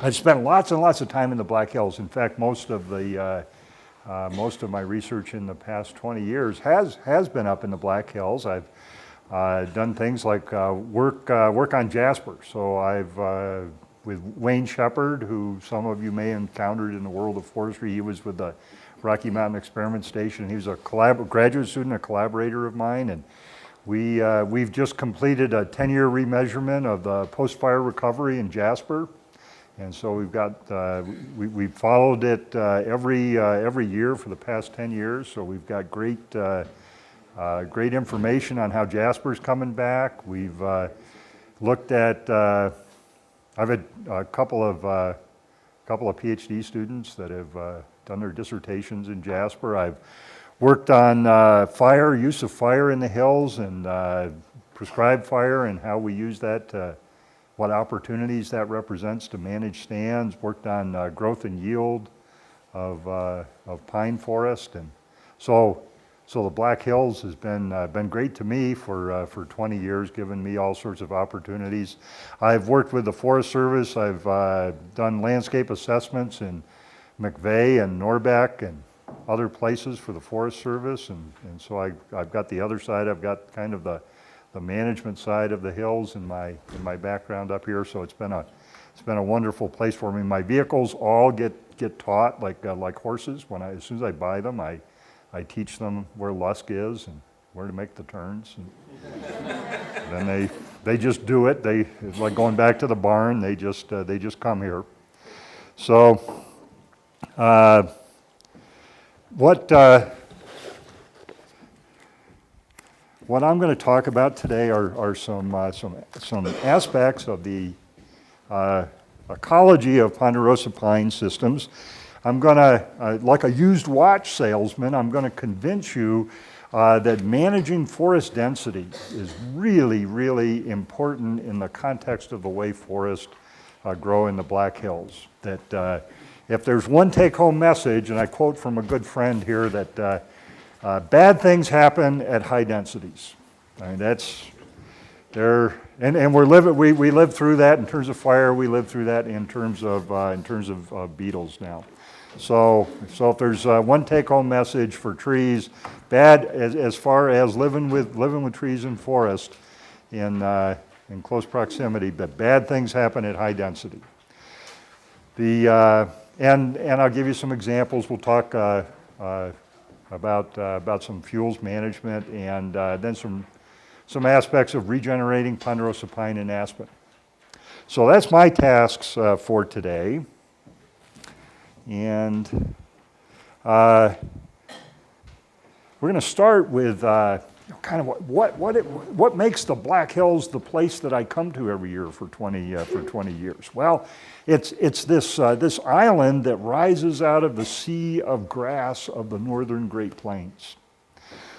I've spent lots and lots of time in the Black Hills. In fact, most of my research in the past 20 years has been up in the Black Hills. I've done things like work on Jasper. So I've with Wayne Shepard, who some of you may have encountered in the world of forestry. He was with the Rocky Mountain Experiment Station. He was a graduate student, a collaborator of mine, and we've just completed a 10-year remeasurement of the post-fire recovery in Jasper. And so we've got, we've followed it every year for the past 10 years. So we've got great information on how Jasper's coming back. We've looked at, I've had a couple of PhD students that have done their dissertations in Jasper. I've worked on use of fire in the hills and prescribed fire and how we use that what opportunities that represents to manage stands, worked on growth and yield of pine forest. And so the Black Hills has been great to me for 20 years, given me all sorts of opportunities. I've worked with the Forest Service. I've done landscape assessments in McVeigh and Norbeck and other places for the Forest Service. And so I've got the other side. I've got kind of the management side of the hills in my background up here, so it's been a wonderful place for me. My vehicles all get taught like horses. As soon as I buy them, I teach them where lusk is and where to make the turns. And then they just do it. It's like going back to the barn. They just come here. So what I'm going to talk about today are some aspects of the ecology of Ponderosa pine systems. I'm going to, like a used watch salesman, I'm going to convince you that managing forest density is really, really important in the context of the way forests grow in the Black Hills. That if there's one take-home message, and I quote from a good friend here, that bad things happen at high densities. I mean, that's there, and we live through that in terms of fire. We live through that in terms of beetles now. So if there's one take-home message for trees, bad as far as living with trees in forest in close proximity, but bad things happen at high density. And I'll give you some examples. We'll talk about some fuels management and then some aspects of regenerating Ponderosa pine and aspen. So that's my tasks for today. And we're going to start with kind of what makes the Black Hills the place that I come to every year for 20 years. Well, it's this island that rises out of the sea of grass of the northern Great Plains.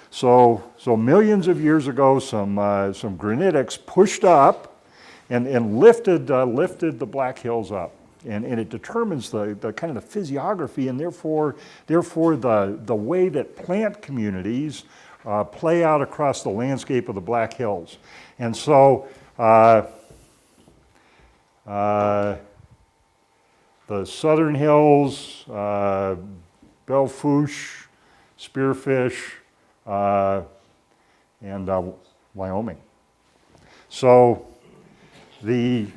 So millions of years ago, some granitics pushed up and lifted the Black Hills up. And it determines the kind of the physiography and therefore the way that plant communities play out across the landscape of the Black Hills. And so the southern hills, bellefouche, spearfish, and Wyoming. So the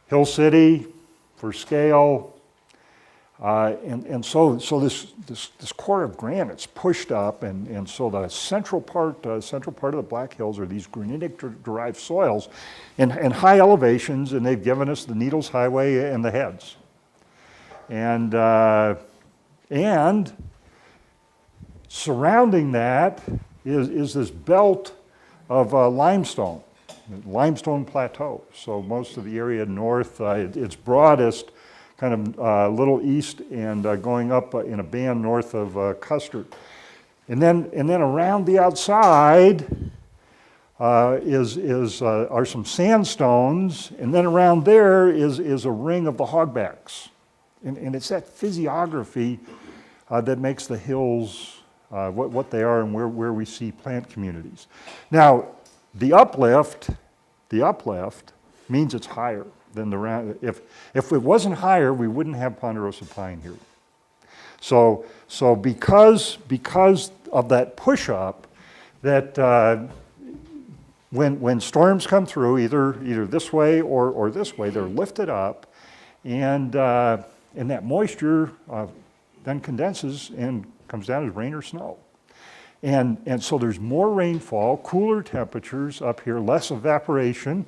Hill City for scale, and so this core of granite's pushed up, and so the central part of the Black Hills are these granitic-derived soils and high elevations, and they've given us the Needles Highway and the heads, and surrounding that is this belt of limestone plateau. So most of the area north, it's broadest kind of a little east and going up in a band north of Custer. And then around the outside are some sandstones, and then around there is a ring of the hogbacks. And it's that physiography that makes the hills what they are and where we see plant communities. Now, the uplift means it's higher than the round. If it wasn't higher, we wouldn't have Ponderosa pine here. So because of that push-up, that when storms come through, either this way or this way, they're lifted up, and that moisture then condenses and comes down as rain or snow. And so there's more rainfall, cooler temperatures up here, less evaporation,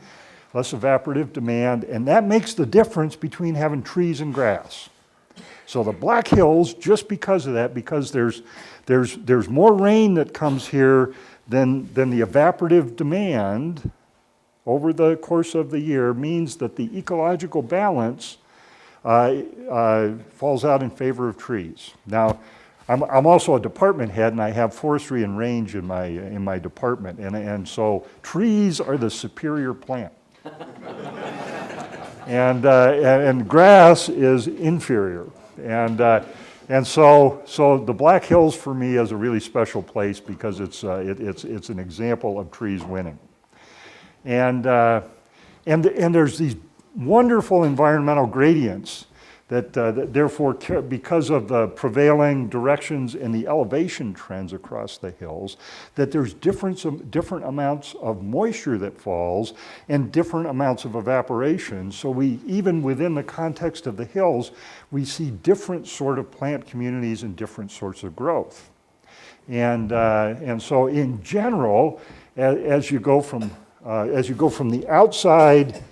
less evaporative demand, and that makes the difference between having trees and grass. So the Black Hills, just because of that, because there's more rain that comes here than the evaporative demand over the course of the year, means that the ecological balance falls out in favor of trees. Now, I'm also a department head, and I have forestry and range in my department, and so trees are the superior plant, and grass is inferior, and so the Black Hills for me is a really special place because it's an example of trees winning, and there's these wonderful environmental gradients that therefore, because of the prevailing directions and the elevation trends across the hills, that there's different amounts of moisture that falls and different amounts of evaporation. So we, even within the context of the hills, we see different sort of plant communities and different sorts of growth. And so in general, as you go from the outside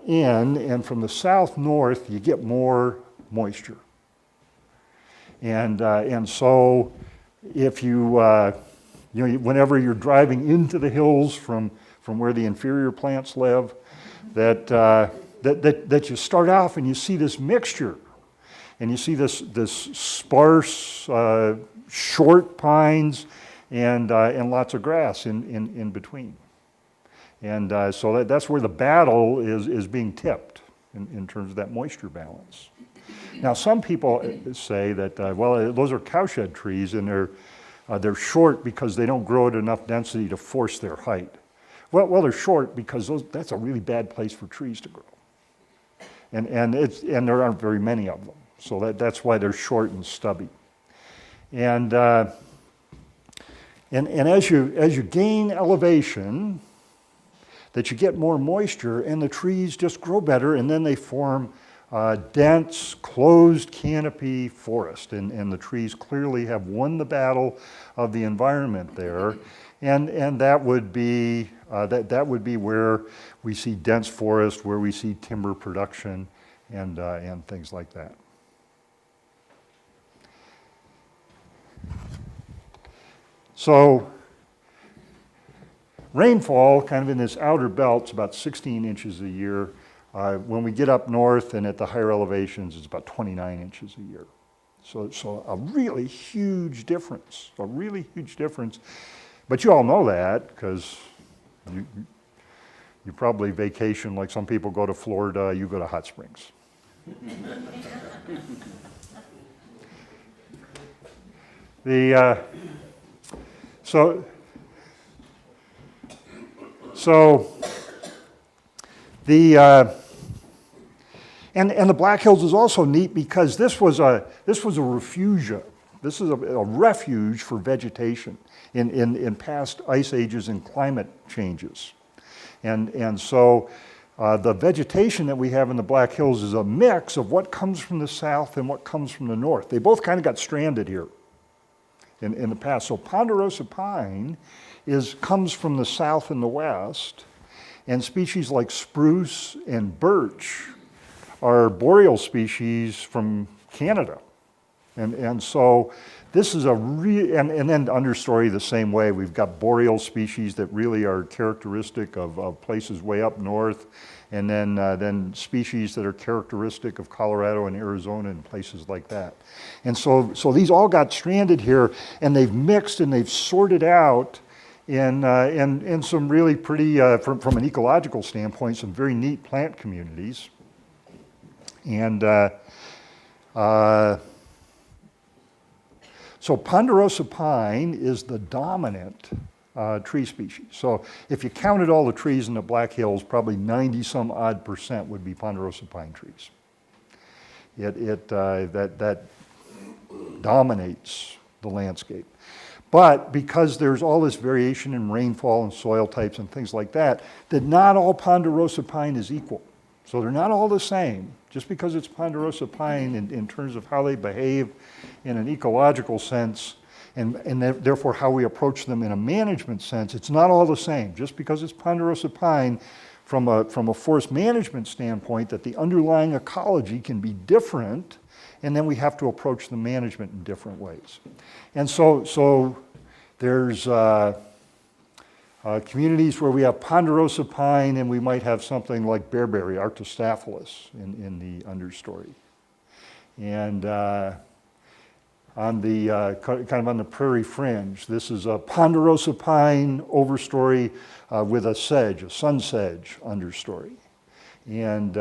in, and from the south north, you get more moisture. And so if whenever you're driving into the hills from where the inferior plants live, that you start off and you see this mixture, and you see this sparse, short pines and lots of grass in between. And so that's where the battle is being tipped in terms of that moisture balance. Now, some people say that, well, those are cowshed trees, and they're short because they don't grow at enough density to force their height. Well, they're short because that's a really bad place for trees to grow. And there aren't very many of them. So that's why they're short and stubby. And as you gain elevation, that you get more moisture, and the trees just grow better, and then they form dense, closed canopy forest, and the trees clearly have won the battle of the environment there, and that would be where we see dense forest, where we see timber production, and things like that. So rainfall, kind of in this outer belt, is about 16 inches a year. When we get up north and at the higher elevations, it's about 29 inches a year. So a really huge difference, But you all know that because you probably vacation, like some people go to Florida, you go to hot springs. And the Black Hills is also neat because this was a refugia. This is a refuge for vegetation in past ice ages and climate changes. And so the vegetation that we have in the Black Hills is a mix of what comes from the south and what comes from the north. They both kind of got stranded here in the past. So Ponderosa pine comes from the south and the west, and species like spruce and birch are boreal species from Canada. And so this is and then understory the same way. We've got boreal species that really are characteristic of places way up north, and then species that are characteristic of Colorado and Arizona and places like that. And so these all got stranded here, and they've mixed and they've sorted out in some really pretty, from an ecological standpoint, some very neat plant communities. And so Ponderosa pine is the dominant tree species. So if you counted all the trees in the Black Hills, probably 90-some-odd% would be ponderosa pine trees. That dominates the landscape. But because there's all this variation in rainfall and soil types and things like that, that not all ponderosa pine is equal. So they're not all the same. Just because it's ponderosa pine in terms of how they behave in an ecological sense, and therefore how we approach them in a management sense, it's not all the same. Just because it's ponderosa pine, from a forest management standpoint, that the underlying ecology can be different, and then we have to approach the management in different ways. And so there's communities where we have ponderosa pine, and we might have something like bearberry, Arctostaphylos, in the understory. And on the kind of on the prairie fringe, this is a ponderosa pine overstory with a sedge, a sun sedge understory. And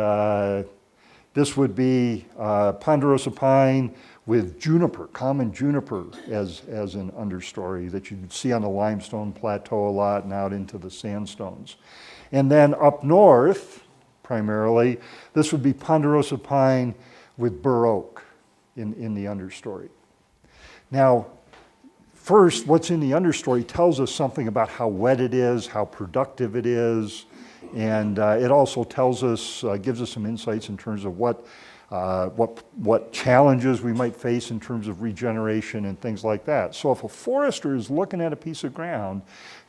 this would be ponderosa pine with juniper, common juniper as an understory that you can see on the limestone plateau a lot and out into the sandstones. And then up north, primarily, this would be ponderosa pine with bur oak in the understory. Now, first, what's in the understory tells us something about how wet it is, how productive it is, and it also tells us, gives us some insights in terms of what challenges we might face in terms of regeneration and things like that. So if a forester is looking at a piece of ground,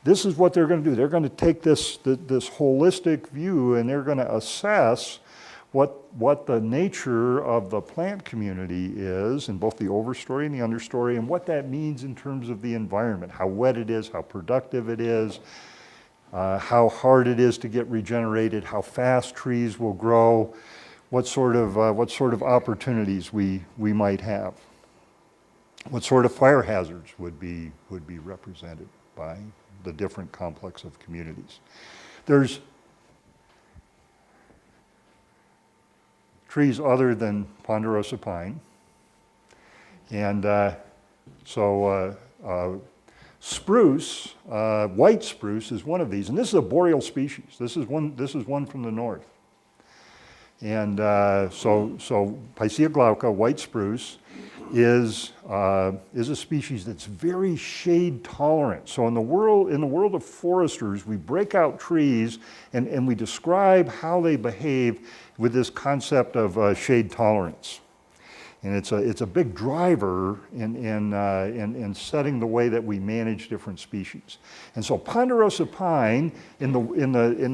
this is what they're going to do. They're going to take this holistic view, and they're going to assess what the nature of the plant community is in both the overstory and the understory, and what that means in terms of the environment, how wet it is, how productive it is, how hard it is to get regenerated, how fast trees will grow, what sort of opportunities we might have, what sort of fire hazards would be represented by the different complex of communities. There's trees other than ponderosa pine, and spruce, white spruce is one of these, and this is a boreal species. This is one from the north, and so Picea glauca, white spruce, is a species that's very shade tolerant. So in the world of foresters, we break out trees and we describe how they behave with this concept of shade tolerance. And it's a big driver in setting the way that we manage different species. And so ponderosa pine, in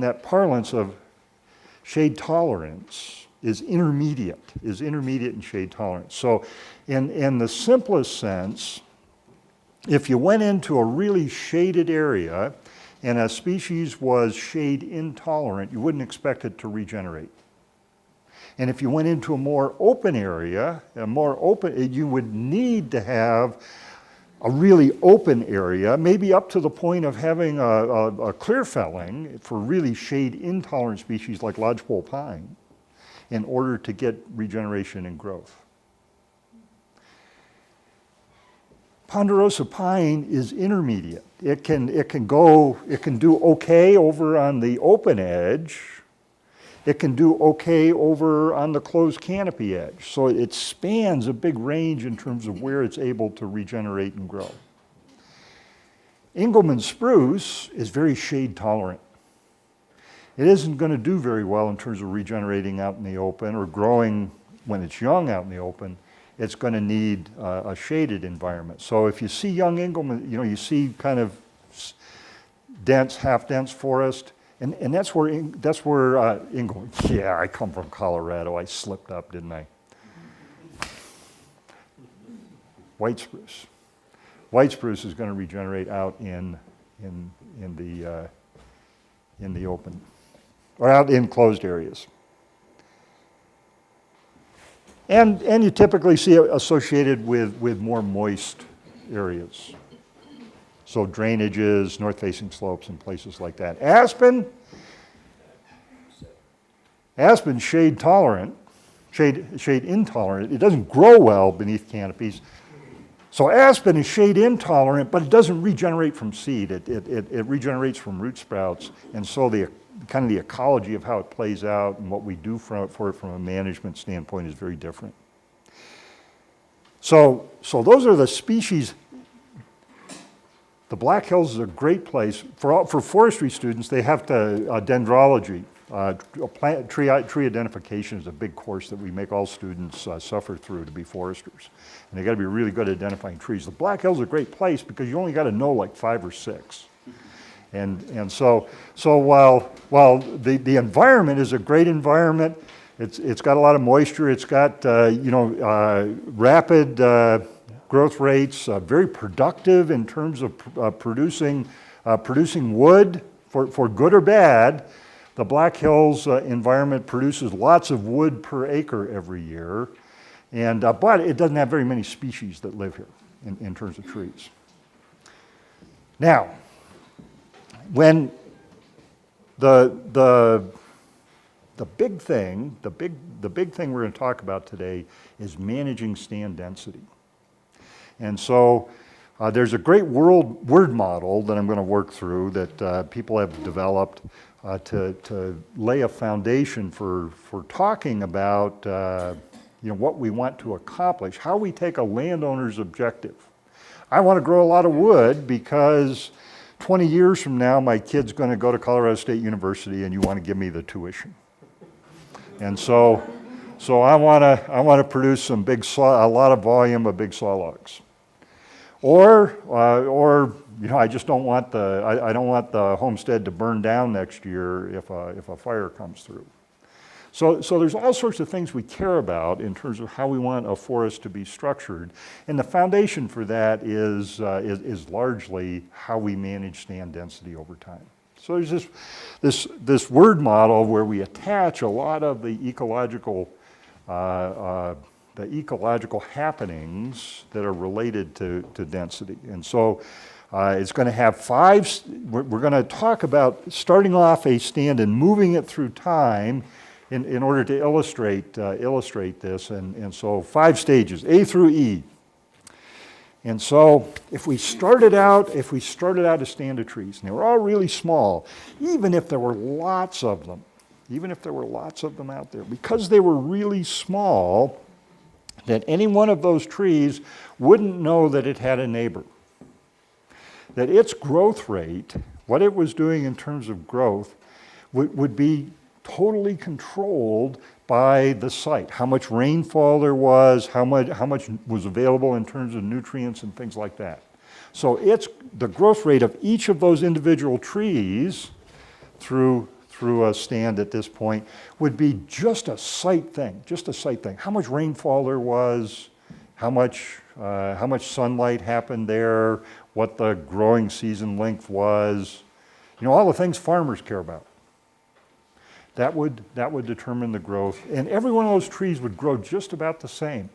that parlance of shade tolerance, is intermediate in shade tolerance. So in the simplest sense, if you went into a really shaded area and a species was shade intolerant, you wouldn't expect it to regenerate. And if you went into a more open area, you would need to have a really open area, maybe up to the point of having a clear felling for really shade intolerant species like lodgepole pine in order to get regeneration and growth. Ponderosa pine is intermediate. It can do okay over on the open edge. It can do okay over on the closed canopy edge. So it spans a big range in terms of where it's able to regenerate and grow. Engelmann spruce is very shade tolerant. It isn't going to do very well in terms of regenerating out in the open or growing when it's young out in the open. It's going to need a shaded environment. So if you see young Engelmann, you see kind of dense, half-dense forest, and that's where Engelmann, yeah, I come from Colorado. I slipped up, didn't I? White spruce. White spruce is going to regenerate out in the open, or out in closed areas. And you typically see it associated with more moist areas. So drainages, north-facing slopes, and places like that. Aspen shade tolerant, shade intolerant. It doesn't grow well beneath canopies. So aspen is shade intolerant, but it doesn't regenerate from seed. It regenerates from root sprouts. And so the kind of the ecology of how it plays out and what we do for it from a management standpoint is very different. So those are the species. The Black Hills is a great place. For forestry students, they have to, dendrology, tree identification is a big course that we make all students suffer through to be foresters. And they gotta be really good at identifying trees. The Black Hills is a great place because you only gotta know like 5 or 6. And so while the environment is a great environment, it's got a lot of moisture, it's got, rapid growth rates, very productive in terms of producing wood for good or bad. The Black Hills environment produces lots of wood per acre every year, and but it doesn't have very many species that live here in terms of trees. Now, when the big thing we're going to talk about today is managing stand density. And so there's a great word model that I'm going to work through that people have developed to lay a foundation for talking about what we want to accomplish, how we take a landowner's objective. I want to grow a lot of wood because 20 years from now my kid's going to go to Colorado State University and you want to give me the tuition. And so I want to produce a lot of volume of big saw logs. Or I just don't want I don't want the homestead to burn down next year if a fire comes through. So there's all sorts of things we care about in terms of how we want a forest to be structured, and the foundation for that is largely how we manage stand density over time. So there's this word model where we attach a lot of the ecological happenings that are related to density. And so it's going to have 5, we're going to talk about starting off a stand and moving it through time in order to illustrate this. And so 5 stages, A through E. And so if we started out a stand of trees, and they were all really small, even if there were lots of them out there, because they were really small, that any one of those trees wouldn't know that it had a neighbor. That its growth rate, what it was doing in terms of growth, would be totally controlled by the site. How much rainfall there was, how much was available in terms of nutrients and things like that. So the growth rate of each of those individual trees through a stand at this point would be just a site thing, How much rainfall there was, how much sunlight happened there, what the growing season length was, all the things farmers care about. That would determine the growth, and every one of those trees would grow just about the same,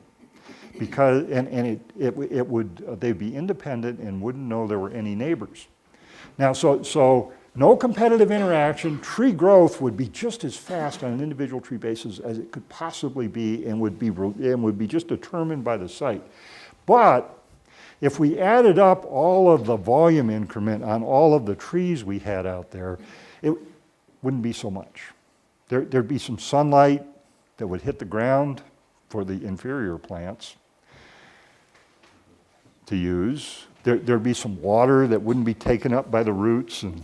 because they'd be independent and wouldn't know there were any neighbors. Now, so no competitive interaction. Tree growth would be just as fast on an individual tree basis as it could possibly be, and would be just determined by the site. But if we added up all of the volume increment on all of the trees we had out there, it wouldn't be so much. There'd be some sunlight that would hit the ground for the inferior plants to use. There'd be some water that wouldn't be taken up by the roots and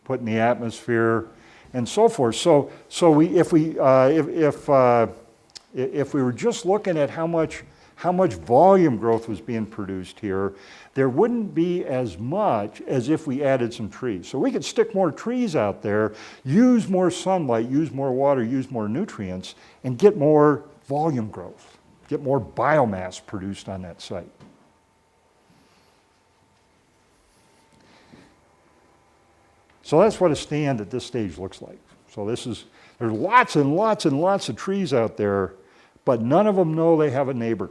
put in the atmosphere, and so forth. So if we were just looking at how much volume growth was being produced here, there wouldn't be as much as if we added some trees. So we could stick more trees out there, use more sunlight, use more water, use more nutrients, and get more volume growth, get more biomass produced on that site. So that's what a stand at this stage looks like. So there's lots and lots and lots of trees out there, but none of them know they have a neighbor.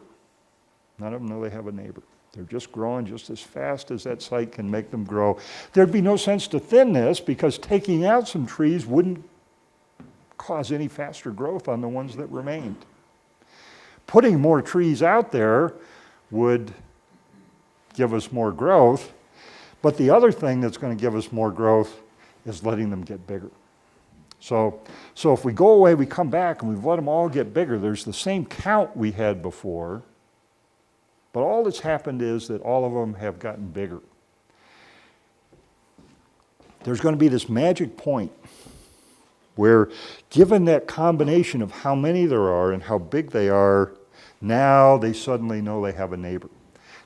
They're just growing just as fast as that site can make them grow. There'd be no sense to thin this because taking out some trees wouldn't cause any faster growth on the ones that remained. putting more trees out there would give us more growth. But the other thing that's going to give us more growth is letting them get bigger. So if we go away, we come back, and we've let them all get bigger, there's the same count we had before, but all that's happened is that all of them have gotten bigger. There's going to be this magic point where, given that combination of how many there are and how big they are, now they suddenly know they have a neighbor.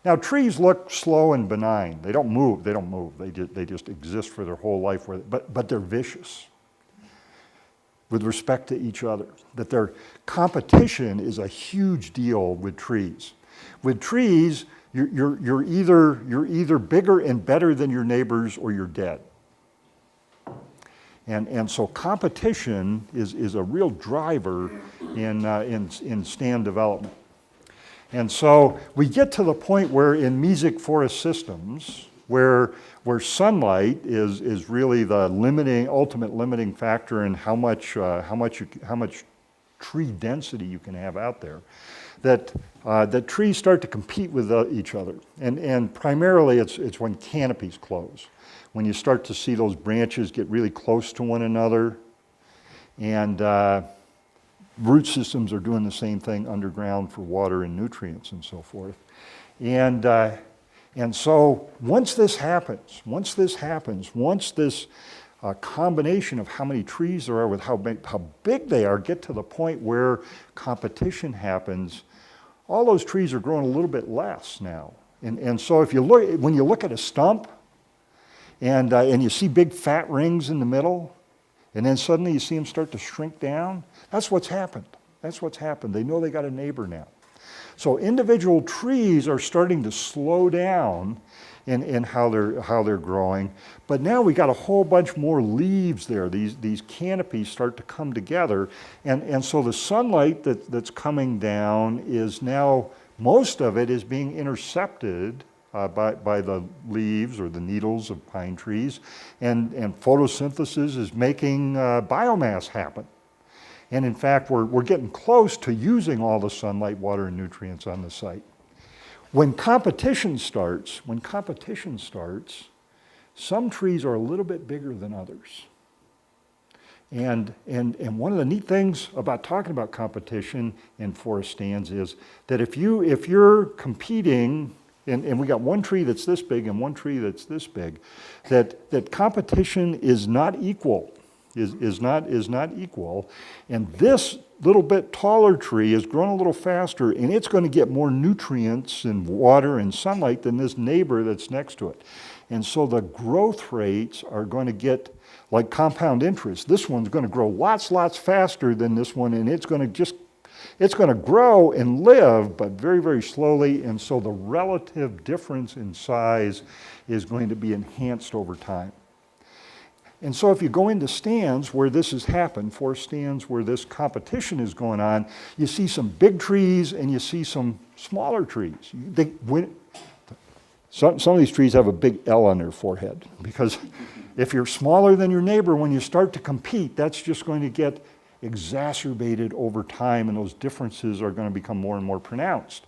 Now, trees look slow and benign. They don't move. They just exist for their whole life. But they're vicious with respect to each other. That their competition is a huge deal with trees. With trees, you're either bigger and better than your neighbors, or you're dead. And so competition is a real driver in stand development. And so we get to the point where in mesic forest systems, where sunlight is really the ultimate limiting factor in how much tree density you can have out there, that trees start to compete with each other. And primarily it's when canopies close, when you start to see those branches get really close to one another, and root systems are doing the same thing underground for water and nutrients and so forth. And so once this combination of how many trees there are with how big they are get to the point where competition happens, all those trees are growing a little bit less now. And so when you look at a stump and you see big fat rings in the middle, and then suddenly you see them start to shrink down, that's what's happened. They know they got a neighbor now. So individual trees are starting to slow down in how they're growing, but now we got a whole bunch more leaves there. These canopies start to come together, and so the sunlight that's coming down is now, most of it is being intercepted by the leaves or the needles of pine trees, and photosynthesis is making biomass happen. And in fact, we're getting close to using all the sunlight, water, and nutrients on the site. When competition starts, some trees are a little bit bigger than others. And one of the neat things about talking about competition in forest stands is that if you're competing, and we got one tree that's this big and one tree that's this big, that competition is not equal. Is not equal, and this little bit taller tree is growing a little faster, and it's going to get more nutrients and water and sunlight than this neighbor that's next to it. And so the growth rates are going to get like compound interest. This one's going to grow lots faster than this one, and it's going to grow and live, but very, very slowly, and so the relative difference in size is going to be enhanced over time. And so if you go into stands where this has happened, forest stands where this competition is going on, you see some big trees and you see some smaller trees. Some of these trees have a big L on their forehead, because if you're smaller than your neighbor, when you start to compete, that's just going to get exacerbated over time, and those differences are going to become more and more pronounced.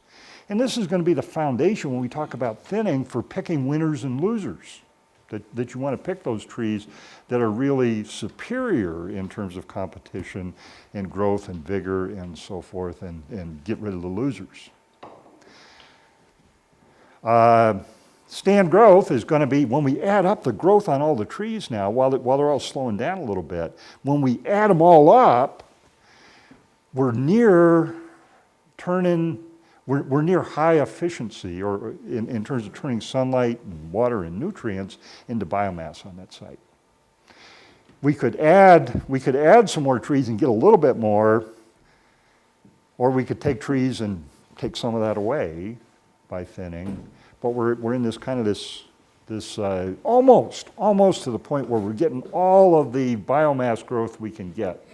And this is going to be the foundation when we talk about thinning for picking winners and losers. That you want to pick those trees that are really superior in terms of competition and growth and vigor and so forth, and get rid of the losers. Stand growth is going to be, when we add up the growth on all the trees now, while they're all slowing down a little bit, when we add them all up, we're near high efficiency, or in terms of turning sunlight, and water, and nutrients into biomass on that site. We could add some more trees and get a little bit more, or we could take trees and take some of that away by thinning. But we're in this kind of this almost to the point where we're getting all of the biomass growth we can get.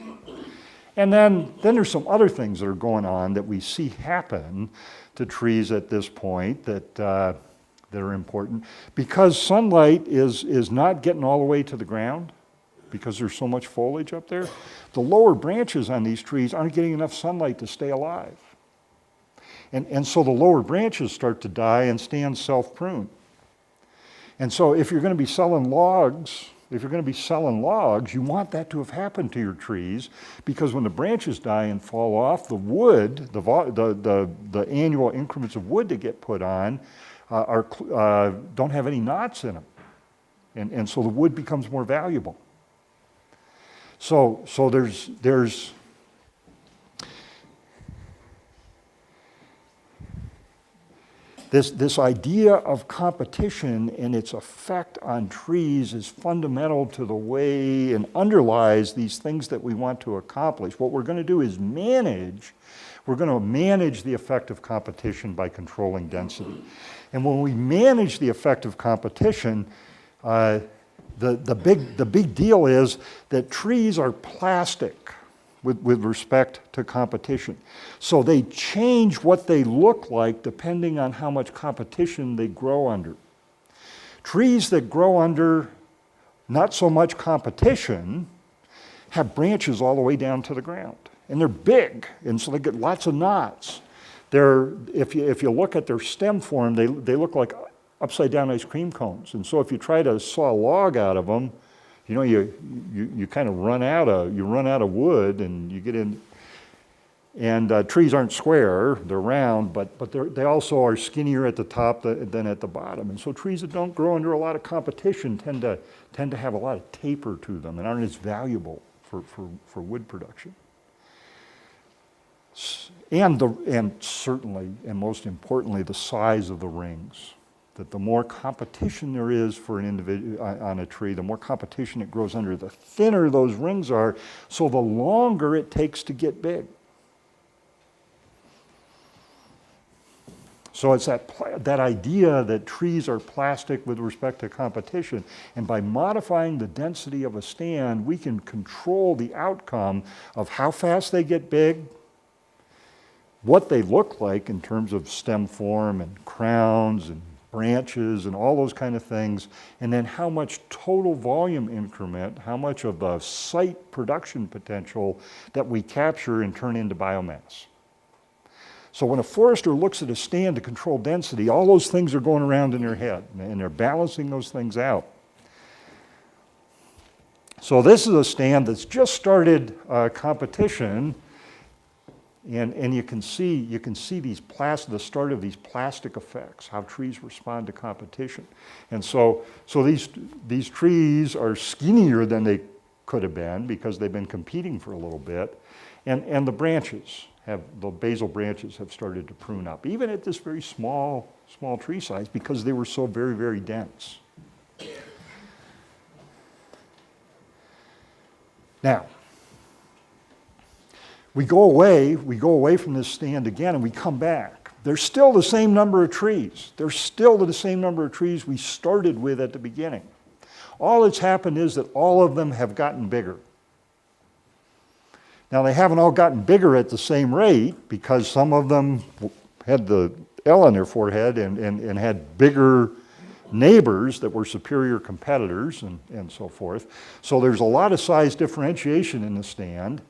And then there's some other things that are going on that we see happen to trees at this point that are important. Because sunlight is not getting all the way to the ground, because there's so much foliage up there, the lower branches on these trees aren't getting enough sunlight to stay alive. And so the lower branches start to die and stands self-prune. And so if you're going to be selling logs, you want that to have happened to your trees, because when the branches die and fall off, the wood, the annual increments of wood that get put on don't have any knots in them. And so the wood becomes more valuable. So there's this idea of competition and its effect on trees is fundamental to the way and underlies these things that we want to accomplish. What we're going to do is we're going to manage the effect of competition by controlling density. And when we manage the effect of competition, the big deal is that trees are plastic with respect to competition. So they change what they look like depending on how much competition they grow under. Trees that grow under not so much competition have branches all the way down to the ground. And they're big, and so they get lots of knots. If you look at their stem form, they look like upside down ice cream cones. And so if you try to saw a log out of them, you kind of run out of wood, and you get in. And trees aren't square; they're round, but they also are skinnier at the top than at the bottom. And so trees that don't grow under a lot of competition tend to have a lot of taper to them and aren't as valuable for wood production. And certainly, and most importantly, the size of the rings. That the more competition there is for an individual on a tree, the more competition it grows under, the thinner those rings are, so the longer it takes to get big. So it's that idea that trees are plastic with respect to competition, and by modifying the density of a stand, we can control the outcome of how fast they get big, what they look like in terms of stem form and crowns and branches and all those kind of things, and then how much total volume increment, how much of the site production potential that we capture and turn into biomass. So when a forester looks at a stand to control density, all those things are going around in their head, and they're balancing those things out. So this is a stand that's just started competition. And you can see the start of these plastic effects, how trees respond to competition. And so these trees are skinnier than they could have been because they've been competing for a little bit. And the basal branches have started to prune up, even at this very small tree size, because they were so very, very dense. Now, we go away from this stand again, and we come back. There's still the same number of trees. There's still the same number of trees we started with at the beginning. All that's happened is that all of them have gotten bigger. Now, they haven't all gotten bigger at the same rate, because some of them had the L on their forehead and had bigger neighbors that were superior competitors and so forth. So there's a lot of size differentiation in the stand.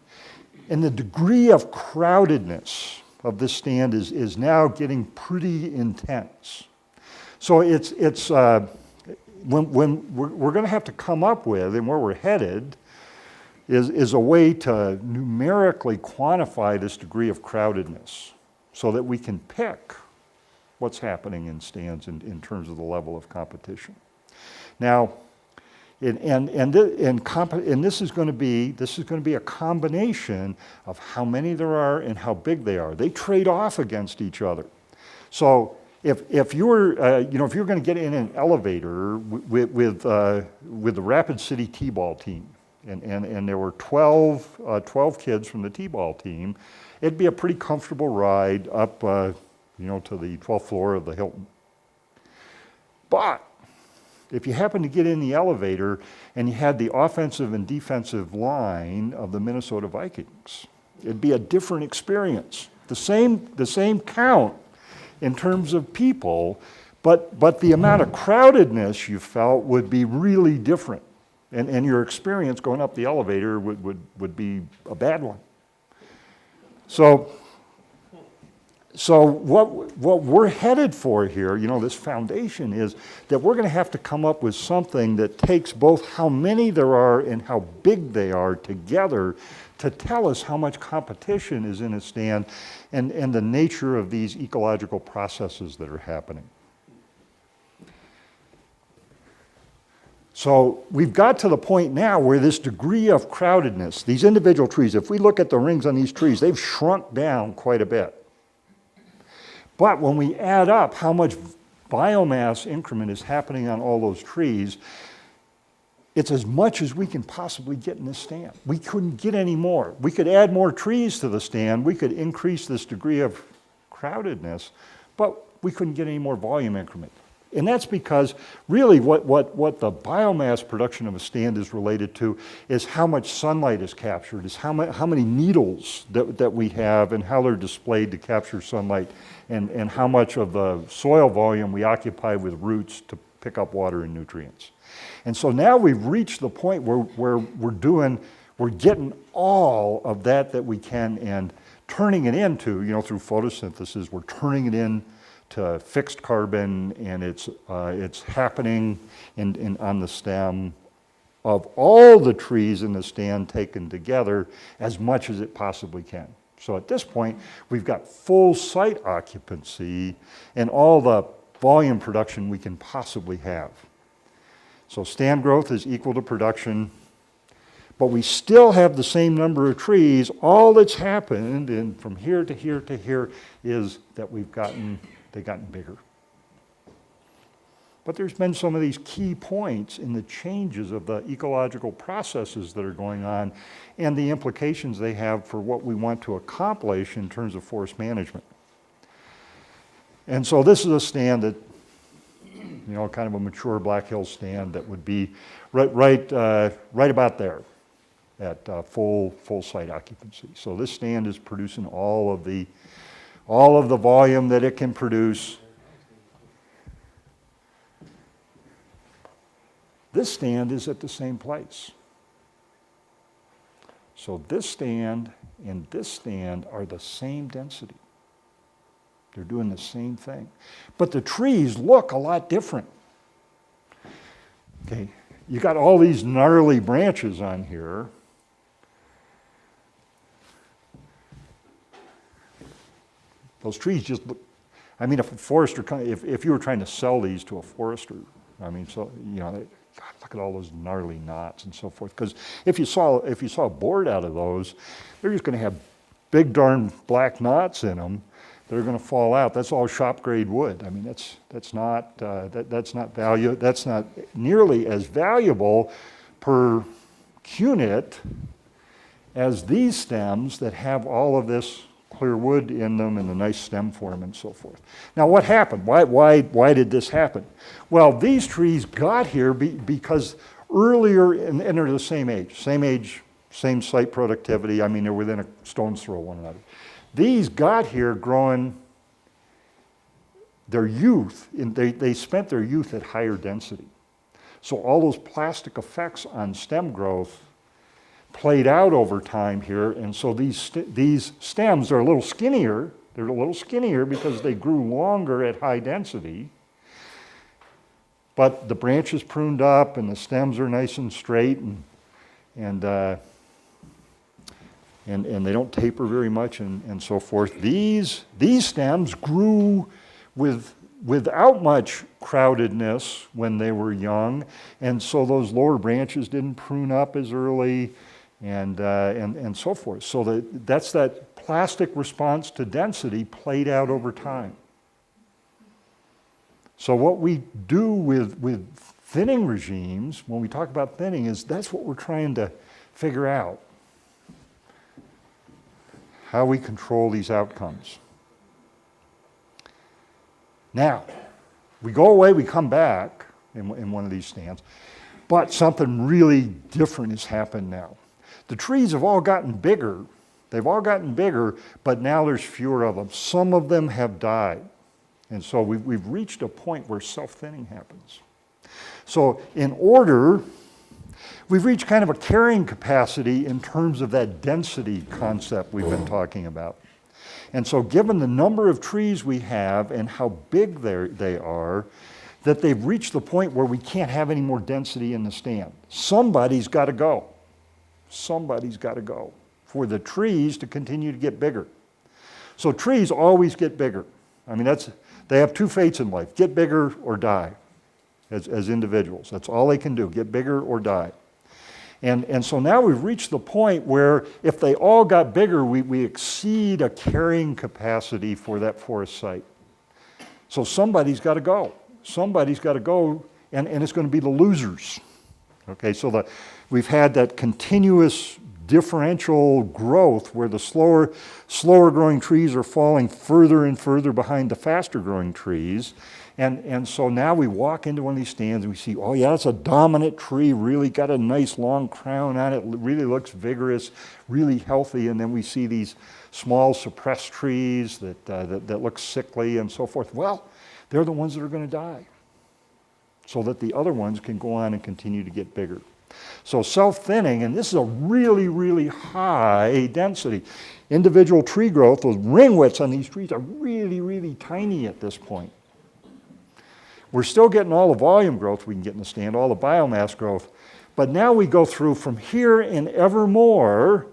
And the degree of crowdedness of this stand is now getting pretty intense. So when we're going to have to come up with, and where we're headed, is a way to numerically quantify this degree of crowdedness so that we can pick what's happening in stands in terms of the level of competition. Now, and this is going to be a combination of how many there are and how big they are. They trade off against each other. So if you're going to get in an elevator with the Rapid City T-ball team, and there were 12 kids from the T-ball team, it'd be a pretty comfortable ride up to the 12th floor of the Hilton. But if you happen to get in the elevator and you had the offensive and defensive line of the Minnesota Vikings, it'd be a different experience. The same count in terms of people, but the amount of crowdedness you felt would be really different. And your experience going up the elevator would be a bad one. So So what we're headed for here, this foundation, is that we're going to have to come up with something that takes both how many there are and how big they are together to tell us how much competition is in a stand and the nature of these ecological processes that are happening. So we've got to the point now where this degree of crowdedness, these individual trees, if we look at the rings on these trees, they've shrunk down quite a bit. But when we add up how much biomass increment is happening on all those trees, it's as much as we can possibly get in this stand. We couldn't get any more. We could add more trees to the stand. We could increase this degree of crowdedness, but we couldn't get any more volume increment. And that's because really what the biomass production of a stand is related to is how much sunlight is captured, is how many needles that we have and how they're displayed to capture sunlight, and how much of the soil volume we occupy with roots to pick up water and nutrients. And so now we've reached the point where we're getting all of that we can and turning it into, through photosynthesis, we're turning it in to fixed carbon, and it's happening on the stem of all the trees in the stand taken together as much as it possibly can. So at this point, we've got full site occupancy and all the volume production we can possibly have. So stand growth is equal to production, but we still have the same number of trees. All that's happened, and from here to here to here, is that they've gotten bigger. But there's been some of these key points in the changes of the ecological processes that are going on and the implications they have for what we want to accomplish in terms of forest management. And so this is a stand that, kind of a mature Black Hills stand that would be right about there at full site occupancy. So this stand is producing all of the volume that it can produce. This stand is at the same place. So this stand and this stand are the same density. They're doing the same thing. But the trees look a lot different. Okay, you got all these gnarly branches on here. Those trees just look, if a forester, if you were trying to sell these to a forester, God, look at all those gnarly knots and so forth. Because if you saw a board out of those, they're just going to have big darn black knots in them that are going to fall out. That's all shop grade wood. That's not value. That's not nearly as valuable per unit as these stems that have all of this clear wood in them and the nice stem form and so forth. Now what happened? Why did this happen? Well, these trees got here because earlier, and they're the same age, same site productivity. They're within a stone's throw of one another. These got here growing their youth, they spent their youth at higher density. So all those plastic effects on stem growth played out over time here, and so these stems are a little skinnier. They're a little skinnier because they grew longer at high density, but the branches pruned up and the stems are nice and straight, and they don't taper very much and so forth. These stems grew without much crowdedness when they were young, and so those lower branches didn't prune up as early, and so forth. So that's that plastic response to density played out over time. So what we do with thinning regimes, when we talk about thinning, is that's what we're trying to figure out. How we control these outcomes. Now, we go away, we come back in one of these stands, but something really different has happened now. The trees have all gotten bigger. They've all gotten bigger, but now there's fewer of them. Some of them have died. And so we've reached a point where self-thinning happens. So we've reached kind of a carrying capacity in terms of that density concept we've been talking about. And so given the number of trees we have and how big they are, that they've reached the point where we can't have any more density in the stand. Somebody's got to go. Somebody's got to go for the trees to continue to get bigger. So trees always get bigger. I mean, they have two fates in life, get bigger or die as individuals. That's all they can do, get bigger or die. And so now we've reached the point where if they all got bigger, we exceed a carrying capacity for that forest site. So somebody's got to go. Somebody's got to go, and it's going to be the losers. Okay, so we've had that continuous differential growth where the slower growing trees are falling further and further behind the faster growing trees. And so now we walk into one of these stands and we see, oh yeah, it's a dominant tree, really got a nice long crown on it, really looks vigorous, really healthy. And then we see these small suppressed trees that look sickly and so forth. Well, they're the ones that are going to die so that the other ones can go on and continue to get bigger. So self-thinning, and this is a really, really high density. Individual tree growth, those ringwits on these trees are really, really tiny at this point. We're still getting all the volume growth we can get in the stand, all the biomass growth, but now we go through from here and evermore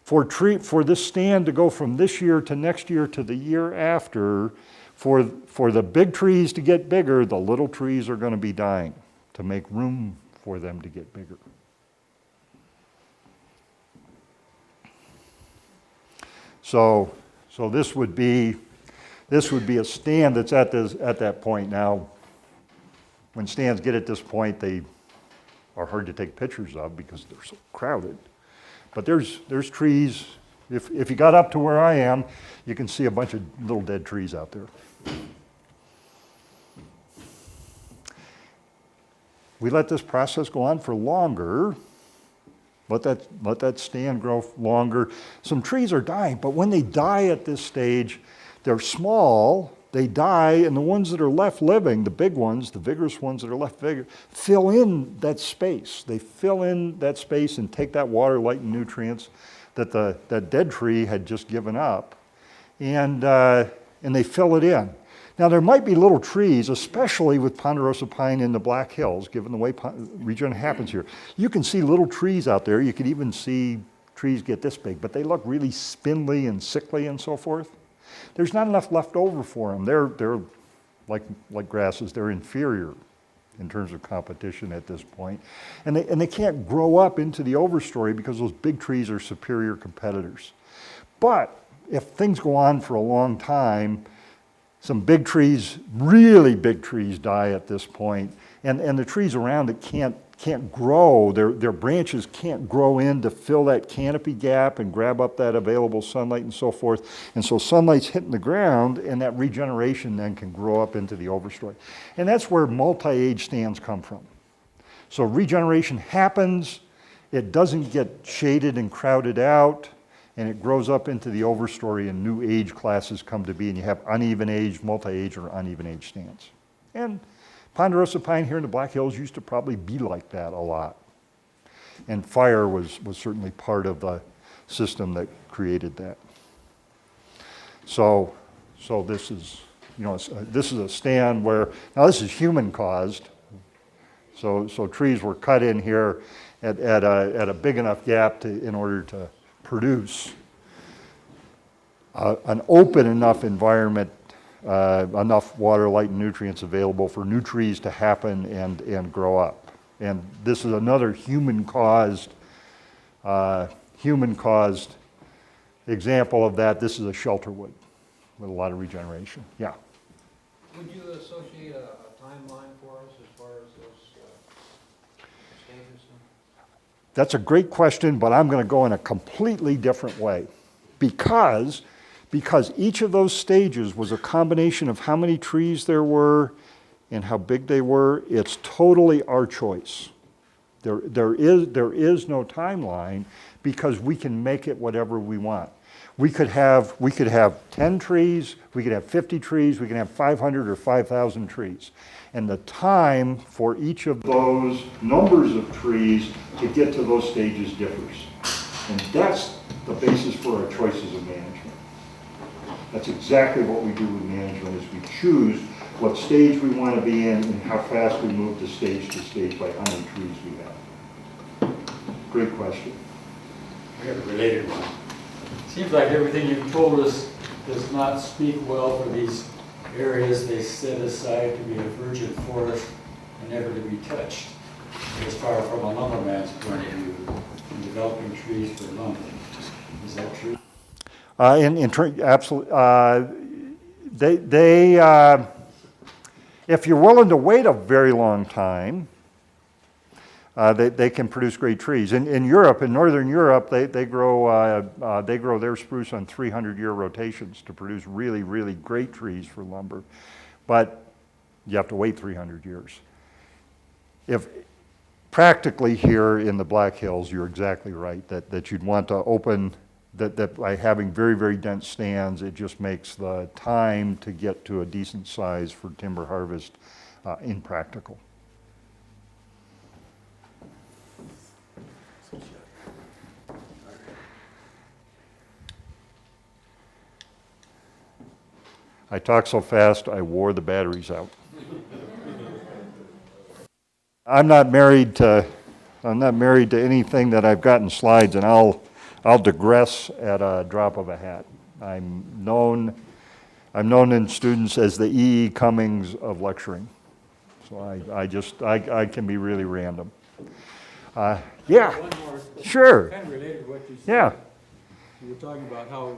for this stand to go from this year to next year to the year after. For the big trees to get bigger, the little trees are going to be dying to make room for them to get bigger. So this would be a stand that's at that point now. When stands get at this point, they are hard to take pictures of because they're so crowded. But there's trees. If you got up to where I am, you can see a bunch of little dead trees out there. We let this process go on for longer. Let that stand grow longer. Some trees are dying, but when they die at this stage, they're small, they die, and the ones that are left living, the big ones, the vigorous ones that are left vigorous, fill in that space. They fill in that space and take that water, light, and nutrients that dead tree had just given up, and they fill it in. Now there might be little trees, especially with Ponderosa pine in the Black Hills, given the way regeneration happens here. You can see little trees out there. You can even see trees get this big, but they look really spindly and sickly and so forth. There's not enough left over for them. They're like grasses. They're inferior in terms of competition at this point. And they can't grow up into the overstory because those big trees are superior competitors. But if things go on for a long time, some big trees, really big trees die at this point, and the trees around it can't grow. Their branches can't grow in to fill that canopy gap and grab up that available sunlight and so forth. And so sunlight's hitting the ground, and that regeneration then can grow up into the overstory. And that's where multi-age stands come from. So regeneration happens, it doesn't get shaded and crowded out, and it grows up into the overstory and new age classes come to be, and you have uneven age, multi-age, or uneven age stands. And Ponderosa pine here in the Black Hills used to probably be like that a lot. And fire was certainly part of the system that created that. So this is, this is a stand where, now this is human caused. So trees were cut in here at a big enough gap in order to produce an open enough environment, enough water, light, and nutrients available for new trees to happen and grow up. And this is another human-caused example of that. This is a shelter wood with a lot of regeneration. Yeah? Would you associate a timeline for us as far as those stages? That's a great question, but I'm going to go in a completely different way. Because each of those stages was a combination of how many trees there were and how big they were. It's totally our choice. There is no timeline because we can make it whatever we want. We could have 10 trees, we could have 50 trees, we can have 500 or 5,000 trees. And the time for each of those numbers of trees to get to those stages differs. And that's the basis for our choices of management. That's exactly what we do with management, is we choose what stage we want to be in and how fast we move to stage by how many trees we have. Great question. I got a related one. Seems like everything you've told us does not speak well for these areas they set aside to be a virgin forest and never to be touched, as far from a lumberman's point of view, in developing trees for lumber. Is that true? Absolutely. If you're willing to wait a very long time, they can produce great trees. In Europe, in northern Europe, they grow their spruce on 300-year rotations to produce really, really great trees for lumber. But you have to wait 300 years. If practically here in the Black Hills, you're exactly right, that you'd want to open, that by having very, very dense stands, it just makes the time to get to a decent size for timber harvest impractical. I talk so fast, I wore the batteries out. I'm not married to anything that I've got in slides, and I'll digress at a drop of a hat. I'm known in students as the E.E. Cummings of lecturing. So I can be really random. Yeah, One more. sure. Kind of related to what you said. Yeah, You were talking about how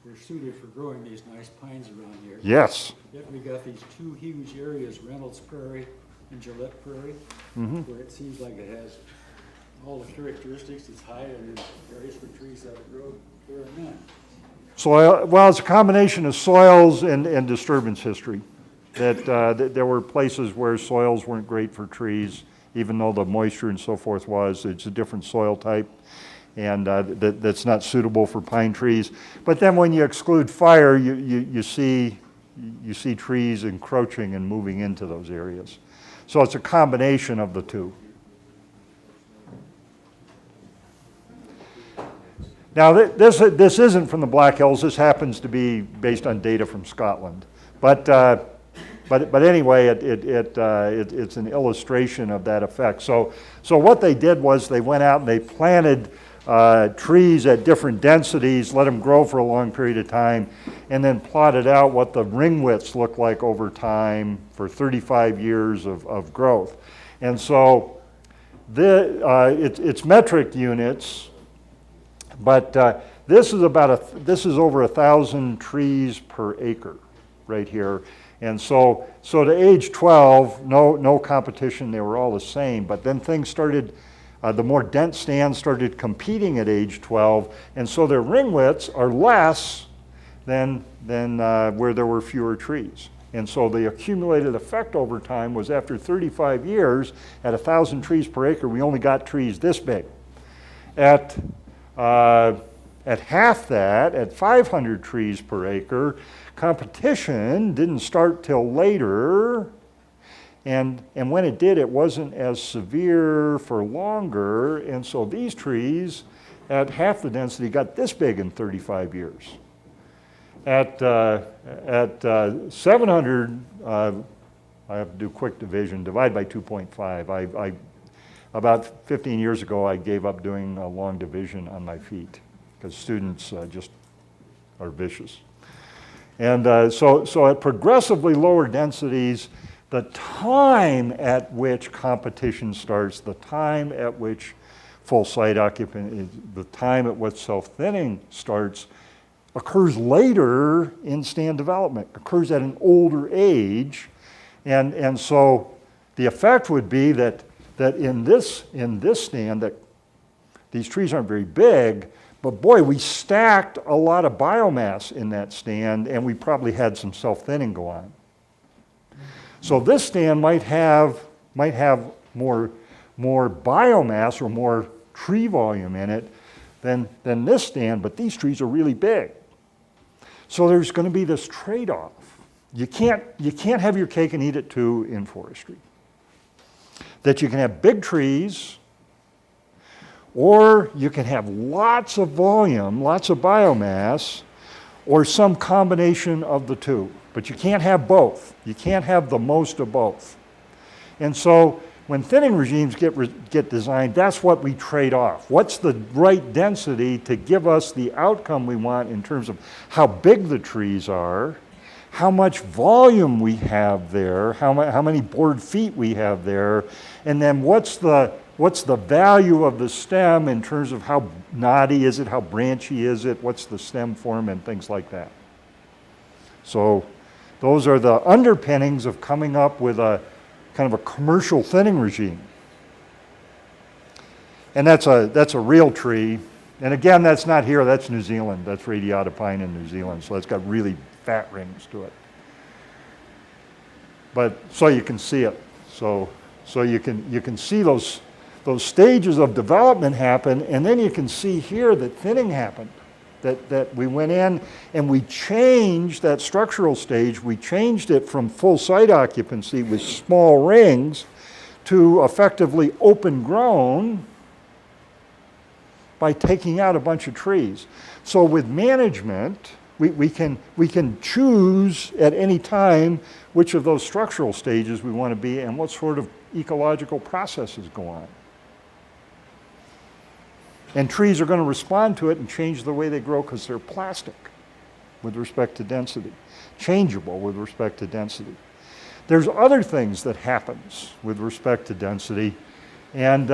we're suited for growing these nice pines around here. yes. Yet we got these two huge areas, Reynolds Prairie and Gillette Prairie, where it seems like it has all the characteristics. It's high and there's areas for trees that grow there and none. Soil, well, it's a combination of soils and disturbance history. That there were places where soils weren't great for trees, even though the moisture and so forth was. It's a different soil type, and that's not suitable for pine trees. But then when you exclude fire, you see trees encroaching and moving into those areas. So it's a combination of the two. Now, this isn't from the Black Hills. This happens to be based on data from Scotland. But anyway, it's an illustration of that effect. So what they did was they went out and they planted trees at different densities, let them grow for a long period of time, and then plotted out what the ring widths look like over time for 35 years of growth. And so it's metric units. But this is over 1,000 trees per acre right here. And so to age 12, no competition, they were all the same. But then things started, the more dense stands started competing at age 12, and so their ring widths are less than where there were fewer trees. And so the accumulated effect over time was after 35 years, at 1,000 trees per acre, we only got trees this big. At half that, at 500 trees per acre, competition didn't start till later, and when it did, it wasn't as severe for longer, and so these trees at half the density got this big in 35 years. At 700, I have to do quick division, divide by 2.5. About 15 years ago, I gave up doing a long division on my feet because students just are vicious. And so at progressively lower densities, the time at which competition starts, the time at which full site occupancy, the time at which self-thinning starts, occurs later in stand development, occurs at an older age. And so the effect would be that in this stand, that these trees aren't very big, but boy, we stacked a lot of biomass in that stand, and we probably had some self-thinning go on. So this stand might have more biomass or more tree volume in it than this stand, but these trees are really big. So there's going to be this trade-off. You can't have your cake and eat it too in forestry. That you can have big trees, or you can have lots of volume, lots of biomass, or some combination of the two. But you can't have both. You can't have the most of both. And so when thinning regimes get designed, that's what we trade off. What's the right density to give us the outcome we want in terms of how big the trees are, how much volume we have there, how many board feet we have there, and then what's the value of the stem in terms of how knotty is it, how branchy is it, what's the stem form, and things like that. So those are the underpinnings of coming up with a kind of a commercial thinning regime. And that's a real tree. And again, that's not here, that's New Zealand. That's radiata pine in New Zealand, so it's got really fat rings to it. But so you can see it. So you can see those stages of development happen, and then you can see here that thinning happened. That we went in and we changed that structural stage. We changed it from full site occupancy with small rings to effectively open grown by taking out a bunch of trees. So with management, we can choose at any time which of those structural stages we want to be and what sort of ecological processes go on. And trees are going to respond to it and change the way they grow because they're plastic with respect to density, changeable with respect to density. There's other things that happens with respect to density. And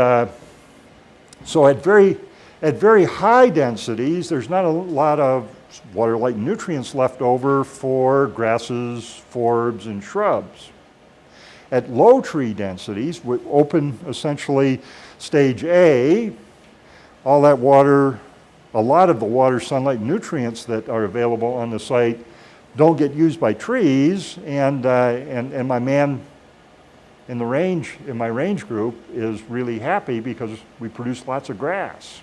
so at very high densities, there's not a lot of water-like nutrients left over for grasses, forbs, and shrubs. At low tree densities, we open essentially stage A, all that water, a lot of the water, sunlight, nutrients that are available on the site don't get used by trees, and my man in my range group is really happy because we produce lots of grass.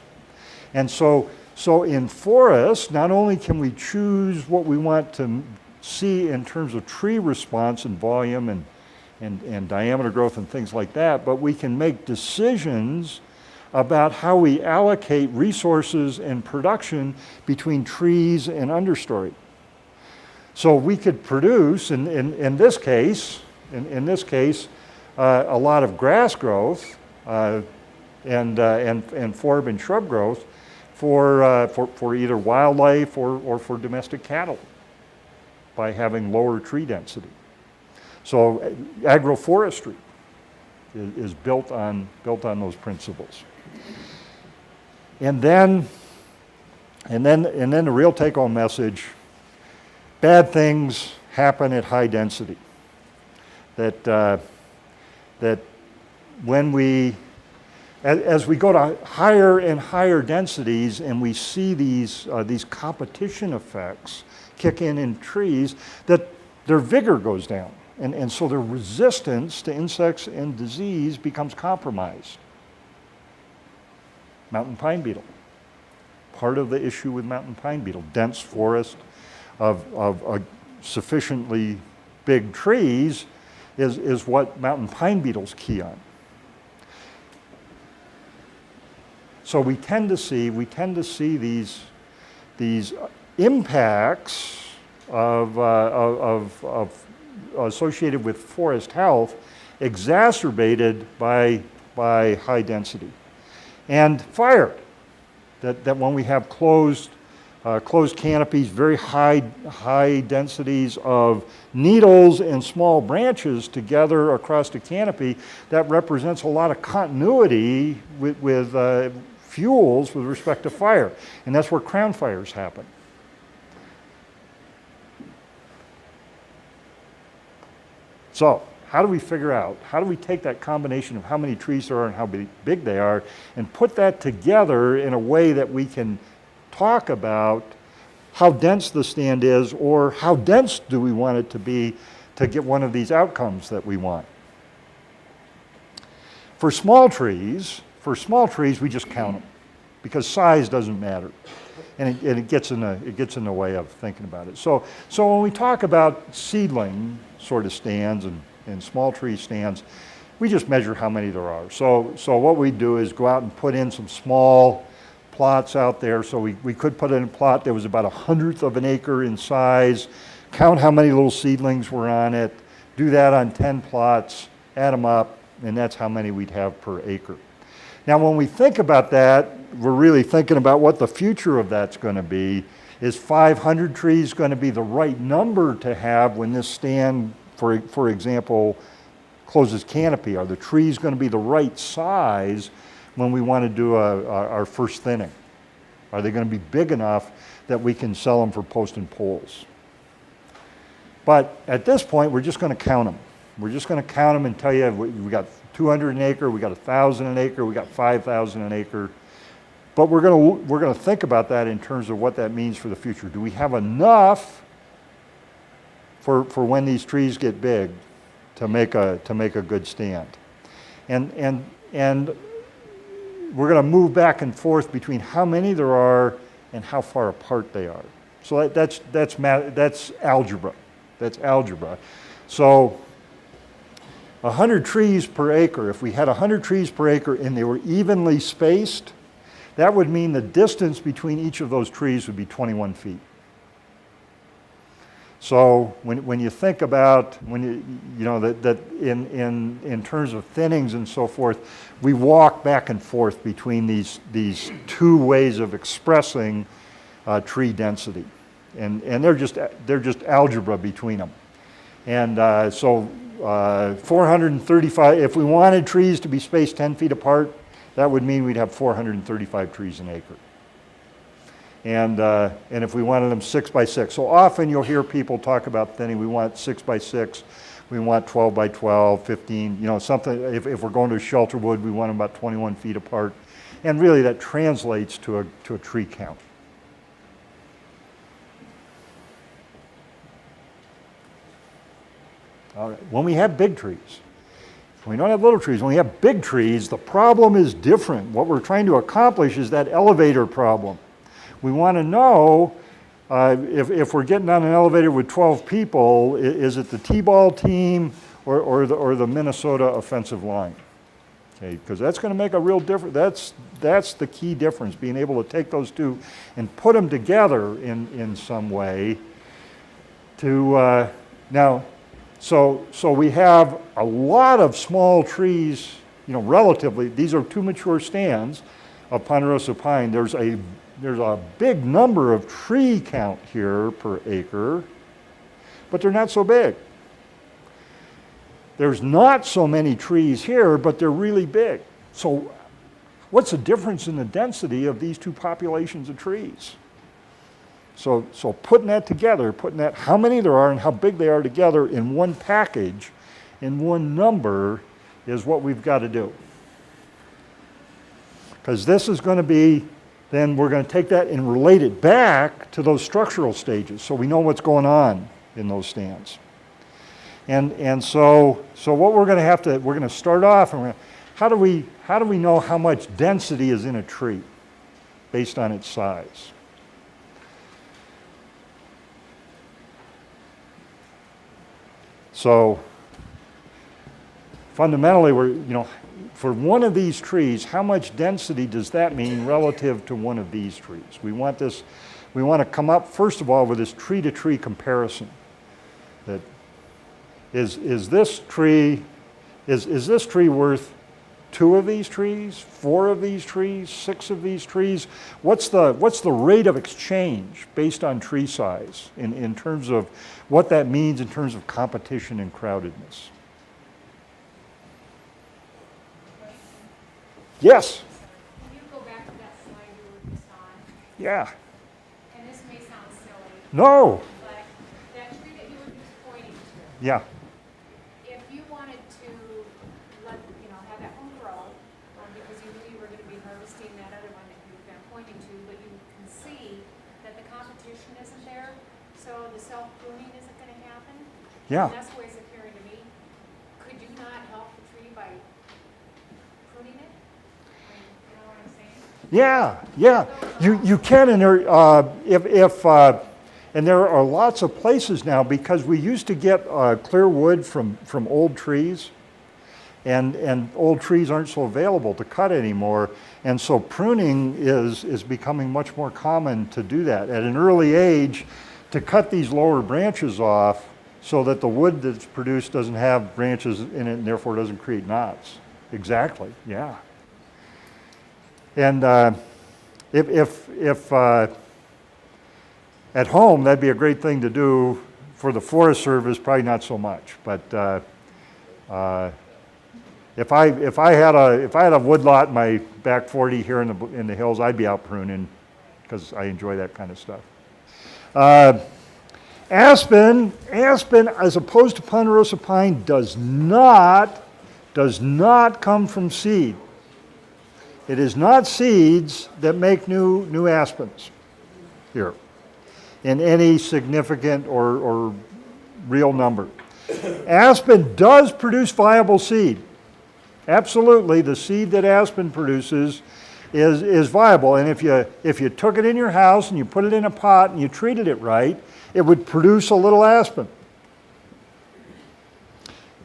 And so in forests, not only can we choose what we want to see in terms of tree response and volume and diameter growth and things like that, but we can make decisions about how we allocate resources and production between trees and understory. So we could produce, in this case, a lot of grass growth and forb and shrub growth for either wildlife or for domestic cattle by having lower tree density. So agroforestry is built on those principles. And then the real take-home message: bad things happen at high density. That when we, as we go to higher and higher densities, and we see these competition effects kick in trees, that their vigor goes down, and so their resistance to insects and disease becomes compromised. Mountain pine beetle. Part of the issue with mountain pine beetle, dense forest of sufficiently big trees is what mountain pine beetles key on. So we tend to see these impacts of associated with forest health exacerbated by high density. And fire, that when we have closed canopies, very high densities of needles and small branches together across the canopy, that represents a lot of continuity with fuels with respect to fire. And that's where crown fires happen. So, how do we figure out, how do we take that combination of how many trees there are and how big they are and put that together in a way that we can talk about how dense the stand is, or how dense do we want it to be to get one of these outcomes that we want? For small trees, we just count them because size doesn't matter. And it gets in the way of thinking about it. So when we talk about seedling sort of stands and small tree stands, we just measure how many there are. So what we do is go out and put in some small plots out there, so we could put in a plot that was about 1/100th of an acre in size, count how many little seedlings were on it, do that on 10 plots, add them up, and that's how many we'd have per acre. Now, when we think about that, we're really thinking about what the future of that's going to be. Is 500 trees going to be the right number to have when this stand, for example, closes canopy? Are the trees going to be the right size when we want to do our first thinning? Are they going to be big enough that we can sell them for post and poles? But at this point, we're just going to count them. We're just going to count them and tell you we got 200 an acre, we got 1,000 an acre, we got 5,000 an acre. But we're going to think about that in terms of what that means for the future. Do we have enough for when these trees get big to make a good stand? And we're going to move back and forth between how many there are and how far apart they are. So that's algebra. That's algebra. So 100 trees per acre, if we had 100 trees per acre and they were evenly spaced, that would mean the distance between each of those trees would be 21 feet. So when you think about, that in terms of thinnings and so forth, we walk back and forth between these two ways of expressing tree density. And they're just algebra between them. And so 435, if we wanted trees to be spaced 10 feet apart, that would mean we'd have 435 trees an acre. And if we wanted them 6 by 6. So often you'll hear people talk about thinning. We want 6 by 6. We want 12 by 12, 15, something. If we're going to shelter wood, we want them about 21 feet apart. And really that translates to a tree count. All right. When we have big trees, we don't have little trees. When we have big trees, the problem is different. What we're trying to accomplish is that elevator problem. We want to know if we're getting on an elevator with 12 people, is it the T-ball team or the Minnesota offensive line? Okay, because that's going to make a real difference. That's the key difference, being able to take those two and put them together in some way. So we have a lot of small trees, relatively. These are two mature stands of Ponderosa pine. There's a big number of tree count here per acre, but they're not so big. There's not so many trees here, but they're really big. So what's the difference in the density of these two populations of trees? So putting that together, how many there are and how big they are together in one package, in one number, is what we've got to do. Because this is going to be, then we're going to take that and relate it back to those structural stages so we know what's going on in those stands. And so what we're going to we're going to start off, and how do we know how much density is in a tree based on its size? So fundamentally, for one of these trees, how much density does that mean relative to one of these trees? We want to come up, first of all, with this tree-to-tree comparison. That is this tree worth 2 of these trees, 4 of these trees, 6 of these trees? What's the rate of exchange based on tree size in terms of what that means in terms of competition and crowdedness? Yes? Can you go back to that slide you were just on? Yeah. And this may sound silly, No. but that tree that you were just pointing to, Yeah. if you wanted to have that one grow, because you knew you were going to be harvesting that other one that you've been pointing to, but you can see that the competition isn't there, so the self-pruning isn't going to happen. Yeah. And that's the way it's appearing to me. Could you not help the tree by pruning it? You know what I'm saying? Yeah. You can, and and there are lots of places now, because we used to get clear wood from old trees, and old trees aren't so available to cut anymore. And so pruning is becoming much more common to do that at an early age, to cut these lower branches off so that the wood that's produced doesn't have branches in it and therefore doesn't create knots. Exactly, yeah. And if at home, that'd be a great thing to do. For the Forest Service, probably not so much. But if I had a woodlot in my back 40 here in the hills, I'd be out pruning because I enjoy that kind of stuff. Aspen, as opposed to Ponderosa pine, does not come from seed. It is not seeds that make new aspens here in any significant or real number. Aspen does produce viable seed. Absolutely, the seed that aspen produces is viable. And if you took it in your house and you put it in a pot and you treated it right, it would produce a little aspen.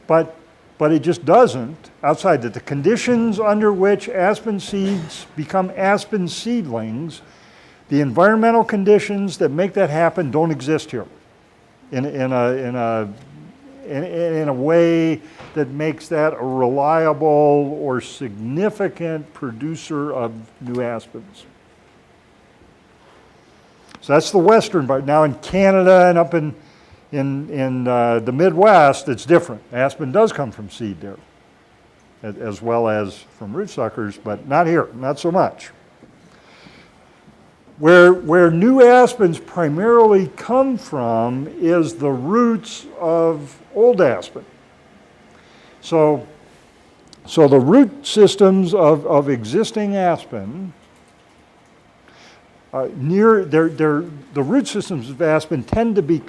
But it just doesn't, outside that the conditions under which aspen seeds become aspen seedlings, the environmental conditions that make that happen don't exist here in a way that makes that a reliable or significant producer of new aspens. So that's the western part. Now in Canada and up in the Midwest, it's different. Aspen does come from seed there, as well as from rootsuckers, but not here, not so much. Where new aspens primarily come from is the roots of old aspen. So the root systems of existing aspen, the root systems of aspen tend to be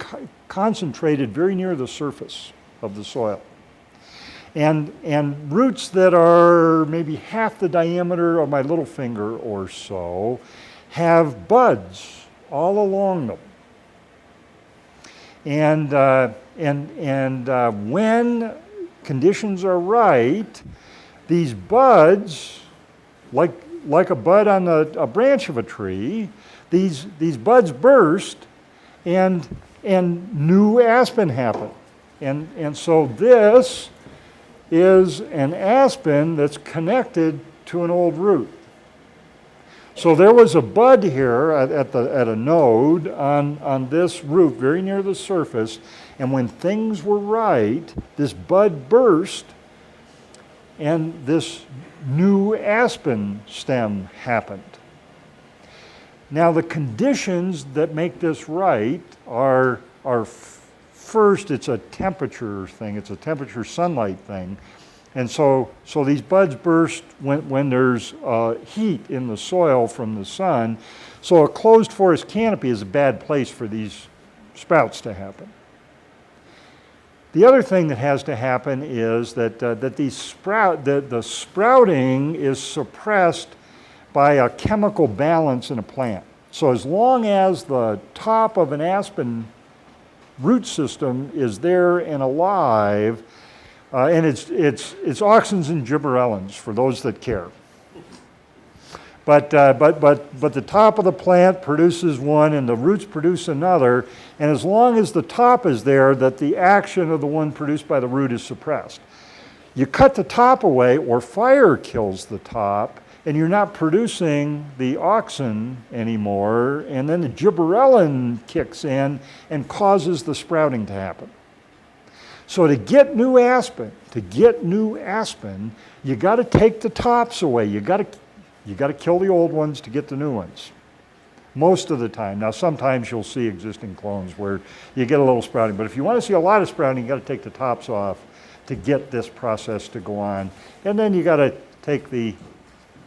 concentrated very near the surface of the soil. And roots that are maybe half the diameter of my little finger or so have buds all along them. And when conditions are right, these buds, like a bud on a branch of a tree, these buds burst and new aspen happen. And so this is an aspen that's connected to an old root. So there was a bud here at a node on this root very near the surface, and when things were right, this bud burst and this new aspen stem happened. Now the conditions that make this right are first, it's a temperature thing, it's a temperature sunlight thing. And so these buds burst when there's heat in the soil from the sun. So a closed forest canopy is a bad place for these sprouts to happen. The other thing that has to happen is that the sprouting is suppressed by a chemical balance in a plant. So as long as the top of an aspen root system is there and alive, and it's auxins and gibberellins for those that care. But the top of the plant produces one and the roots produce another, and as long as the top is there, that the action of the one produced by the root is suppressed. You cut the top away, or fire kills the top, and you're not producing the auxin anymore, and then the gibberellin kicks in and causes the sprouting to happen. So to get new aspen, you got to take the tops away. You got to kill the old ones to get the new ones. Most of the time. Now sometimes you'll see existing clones where you get a little sprouting, but if you want to see a lot of sprouting, you got to take the tops off to get this process to go on. And then you got to take the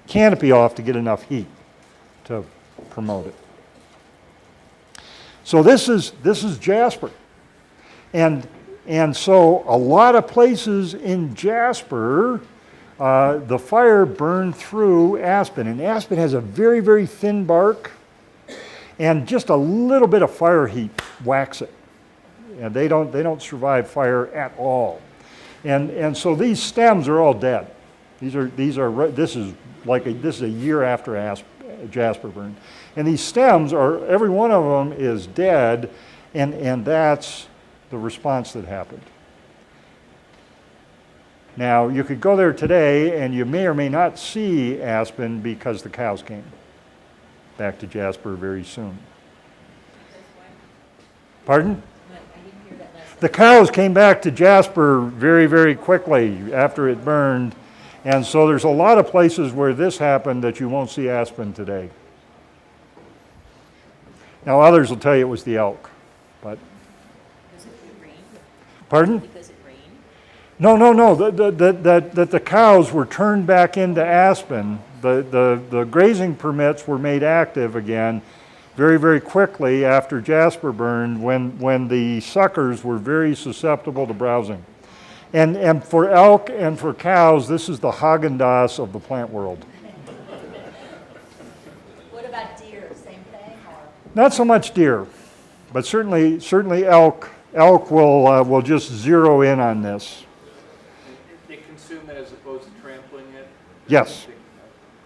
canopy off to get enough heat to promote it. So this is Jasper. And so a lot of places in Jasper, the fire burned through aspen. And aspen has a very, very thin bark, and just a little bit of fire heat whacks it. And they don't survive fire at all. And so these stems are all dead. This is a year after Jasper burn. And these stems are, every one of them is dead, and that's the response that happened. Now, you could go there today and you may or may not see aspen because the cows came back to Jasper very soon. Pardon? The cows came back to Jasper very, very quickly after it burned. And so there's a lot of places where this happened that you won't see aspen today. Now, others will tell you it was the elk, but. Because it rained? Pardon? Because it rained? No. That the cows were turned back into aspen. The grazing permits were made active again very, very quickly after Jasper burned when the suckers were very susceptible to browsing. And for elk and for cows, this is the Haagen-Dazs of the plant world. What about deer, same thing, or? Not so much deer, but certainly elk. Elk will just zero in on this. They consume it as opposed to trampling it? Yes.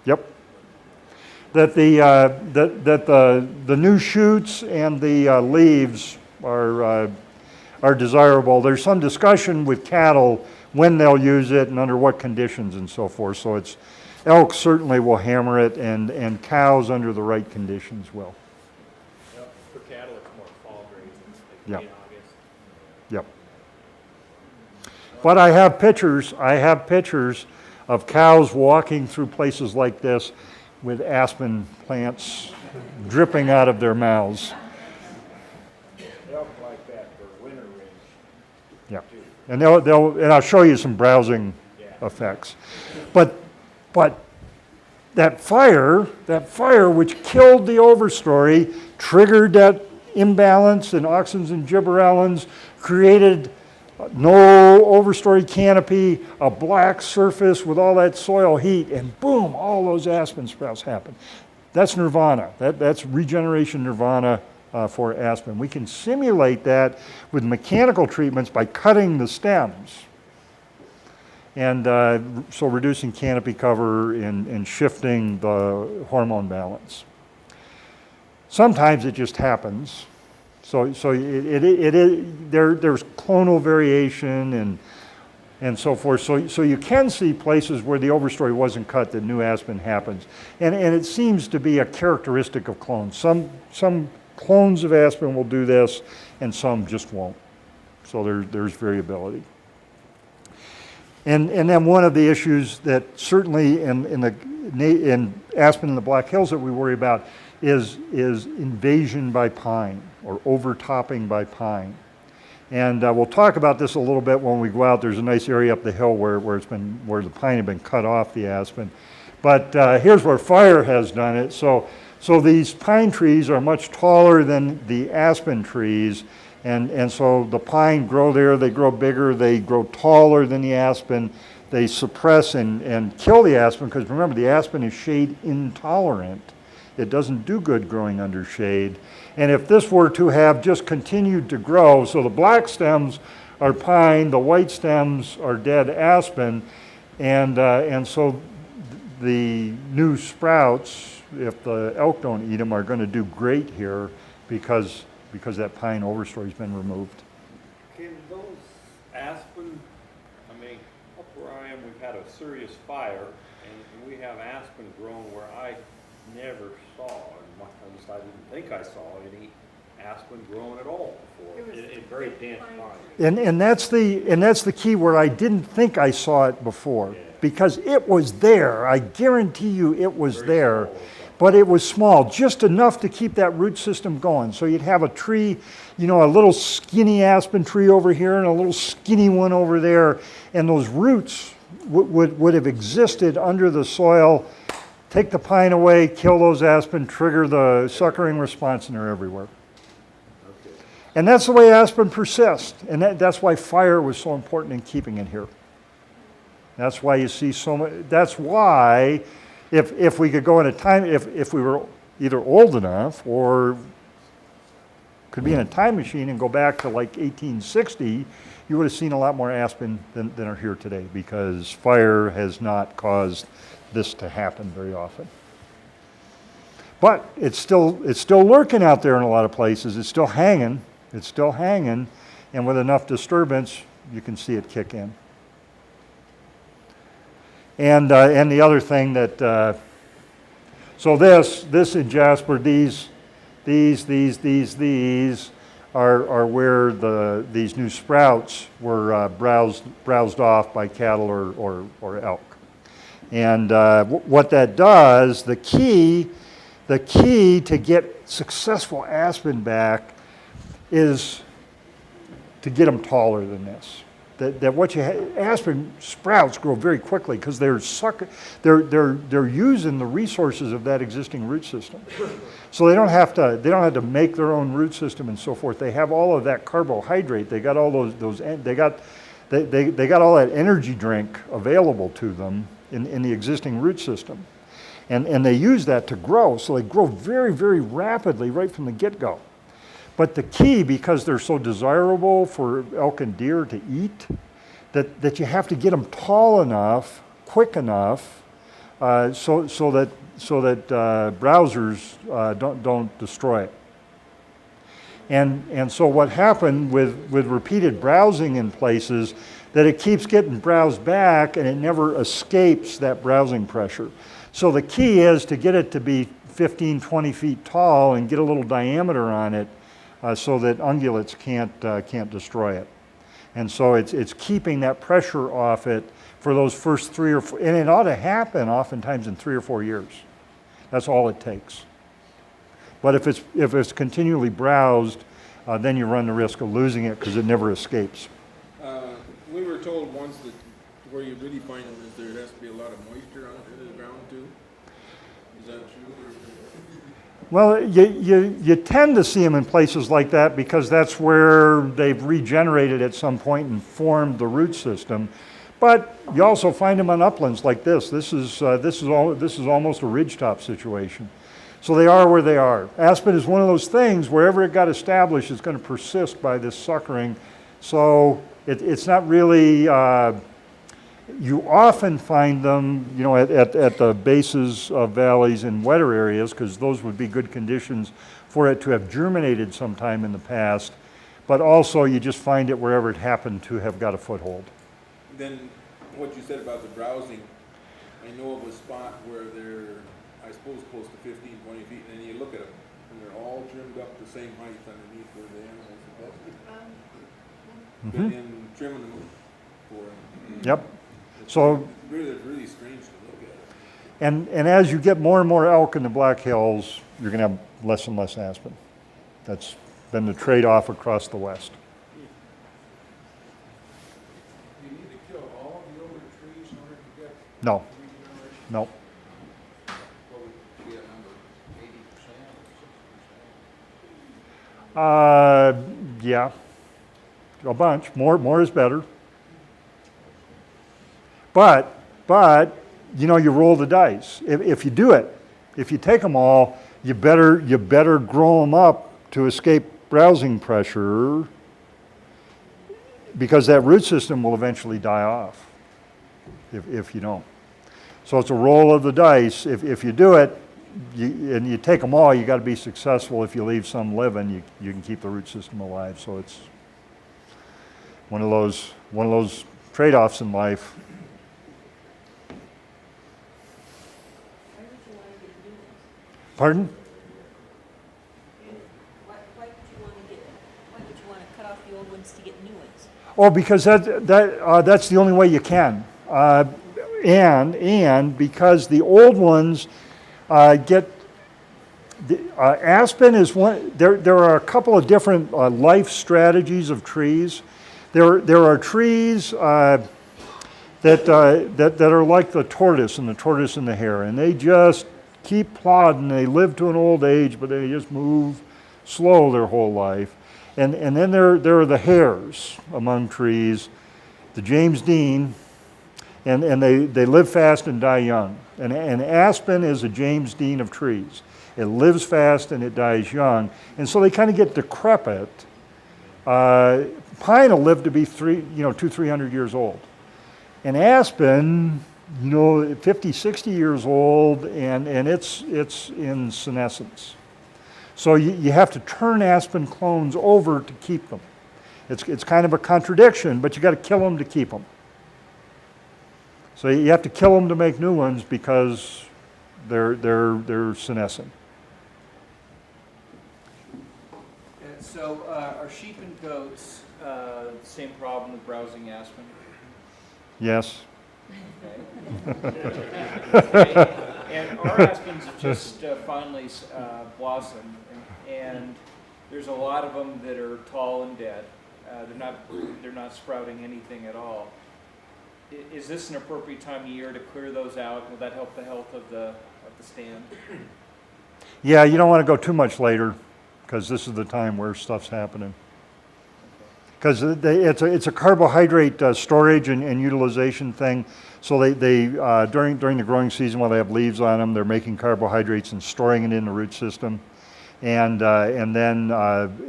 Yep. That the new shoots and the leaves are desirable. There's some discussion with cattle when they'll use it and under what conditions and so forth. So it's elk certainly will hammer it, and cows under the right conditions will. Yep. For cattle, it's more fall grazing, like Yep. late August. Yep. But I have pictures of cows walking through places like this with aspen plants dripping out of their mouths. Elk like that for winter range. Yeah. And and I'll show you some browsing effects. But that fire which killed the overstory, triggered that imbalance in auxins and gibberellins, created no overstory canopy, a black surface with all that soil heat, and boom, all those aspen sprouts happen. That's nirvana. That's regeneration nirvana for aspen. We can simulate that with mechanical treatments by cutting the stems. And so reducing canopy cover and shifting the hormone balance. Sometimes it just happens. So there's clonal variation and so forth. So you can see places where the overstory wasn't cut that new aspen happens. And it seems to be a characteristic of clones. Some clones of aspen will do this and some just won't. So there's variability. And then one of the issues that certainly in aspen in the Black Hills that we worry about is invasion by pine or overtopping by pine. And we'll talk about this a little bit when we go out. There's a nice area up the hill where the pine had been cut off the aspen. But here's where fire has done it. So these pine trees are much taller than the aspen trees. And so the pine grow there, they grow bigger, they grow taller than the aspen. They suppress and kill the aspen because remember, the aspen is shade intolerant. It doesn't do good growing under shade. And if this were to have just continued to grow, so the black stems are pine, the white stems are dead aspen, and so the new sprouts, if the elk don't eat them, are going to do great here because that pine overstory's been removed. Can those aspen, I mean, up where I am, we've had a serious fire, and we have aspen grown where I never saw, at least I didn't think I saw any aspen grown at all before. In very dense pine. And that's the key where I didn't think I saw it before, because it was there. I guarantee you it was there. But it was small, just enough to keep that root system going. So you'd have a tree, a little skinny aspen tree over here and a little skinny one over there, and those roots would have existed under the soil. Take the pine away, kill those aspen, trigger the suckering response, and they're everywhere. Okay. And that's the way aspen persists, and that's why fire was so important in keeping it here. That's why you see so much. That's why. If we could go in a time, if we were either old enough or could be in a time machine and go back to like 1860, you would have seen a lot more aspen than are here today, because fire has not caused this to happen very often. But it's still lurking out there in a lot of places. It's still hanging, and with enough disturbance, you can see it kick in. And the other thing that, so this in Jasper, these are where these new sprouts were browsed off by cattle or elk. And what that does, the key to get successful aspen back is to get them taller than this. That what you aspen sprouts grow very quickly because they're using the resources of that existing root system. So they don't have to make their own root system and so forth. They have all of that carbohydrate. They got all they got all that energy drink available to them in the existing root system. And they use that to grow. So they grow very, very rapidly right from the get-go. But the key, because they're so desirable for elk and deer to eat, that you have to get them tall enough, quick enough, so that browsers don't destroy it. And so what happened with repeated browsing in places, that it keeps getting browsed back and it never escapes that browsing pressure. So the key is to get it to be 15, 20 feet tall and get a little diameter on it, so that ungulates can't destroy it. And so it's keeping that pressure off it for those first 3 or 4, and it ought to happen oftentimes in 3 or 4 years. That's all it takes. But if it's continually browsed, then you run the risk of losing it because it never escapes. We were told once that where you really find them is there has to be a lot of moisture on in the ground too. Is that true? Well, you tend to see them in places like that because that's where they've regenerated at some point and formed the root system. But you also find them on uplands like this. This is almost a ridgetop situation. So they are where they are. Aspen is one of those things, wherever it got established, it's going to persist by this suckering. So it's not really, you often find them, at the bases of valleys in wetter areas, because those would be good conditions for it to have germinated sometime in the past. But also you just find it wherever it happened to have got a foothold. Then what you said about the browsing, I know of a spot where they're, I suppose, close to 15, 20 feet, and then you look at them, and they're all trimmed up the same height underneath where the animals are supposed to be. In trimming them for them. Yep. So it's really strange to look at. and as you get more and more elk in the Black Hills, you're going to have less and less aspen. That's been the trade-off across the West. You need to kill all of the older trees in order to get No, regeneration? no. What would be a number, 80% or 60%? Yeah, a bunch. More is better. But you roll the dice. If you do it, if you take them all, you better grow them up to escape browsing pressure, because that root system will eventually die off if you don't. So it's a roll of the dice. If you do it, and you take them all, you got to be successful. If you leave some living, you can keep the root system alive. So it's one of those trade-offs in life. Why would you want to get new ones? Pardon? Why would you want to cut off the old ones to get new ones? Oh, because that's the only way you can. And because the old ones aspen is one. There are a couple of different life strategies of trees. There are trees that are like the tortoise and the hare, and they just keep plodding. They live to an old age, but they just move slow their whole life. And then there are the hares among trees, the James Dean, And they live fast and die young. And aspen is a James Dean of trees. It lives fast and it dies young. And so they kind of get decrepit. Pine will live to be 200-300 years old. And aspen, 50, 60 years old, and it's in senescence. So you have to turn aspen clones over to keep them. It's kind of a contradiction, but you got to kill them to keep them. So you have to kill them to make new ones because they're senescent. So are sheep and goats same problem with browsing aspen? Yes. Okay. And our aspens have just finally blossomed, and there's a lot of them that are tall and dead. They're not sprouting anything at all. Is this an appropriate time of year to clear those out? Will that help the health of the stand? Yeah, you don't want to go too much later because this is the time where stuff's happening. Because it's a carbohydrate storage and utilization thing. So they during the growing season while they have leaves on them, they're making carbohydrates and storing it in the root system. And then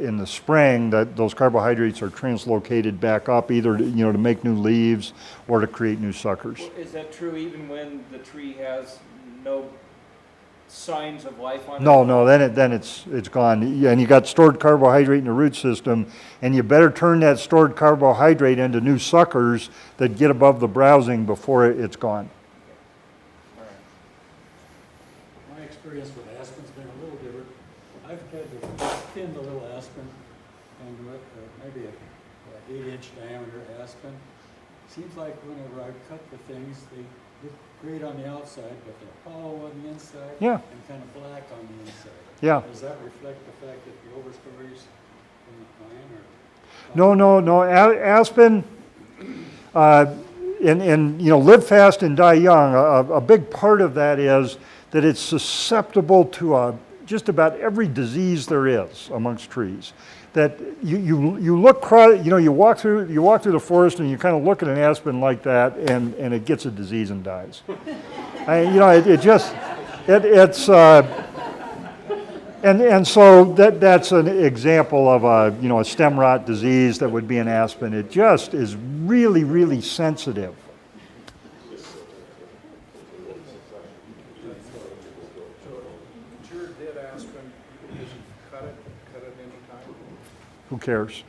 in the spring, those carbohydrates are translocated back up either to make new leaves or to create new suckers. Well, is that true even when the tree has no signs of life on it? No, then it's gone. Yeah, and you got stored carbohydrate in the root system, and you better turn that stored carbohydrate into new suckers that get above the browsing before it's gone. All right. My experience with aspen's been a little different. I've had to thin the little aspen and maybe an 8-inch diameter aspen. Seems like whenever I cut the things, they look great on the outside, but they're hollow on the inside. Yeah. And kind of black on the inside. Yeah. Does that reflect the fact that the overstories in the pine or? No. Aspen, and live fast and die young. A big part of that is that it's susceptible to just about every disease there is amongst trees. That you look, you walk through the forest and you kind of look at an aspen like that, and it gets a disease and dies. And so that's an example of a stem rot disease that would be an aspen. It just is really, really sensitive. Mature dead aspen, you just cut it anytime? Who cares?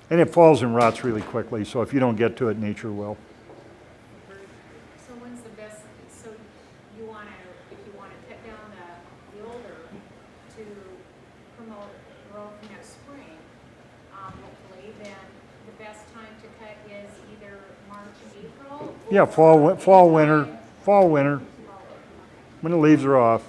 And it falls and rots really quickly, so if you don't get to it, nature will. So when's the best, so if you wanna cut down the older to promote growth next spring, hopefully, then the best time to cut is either March, April? Yeah, fall, winter, when the leaves are off.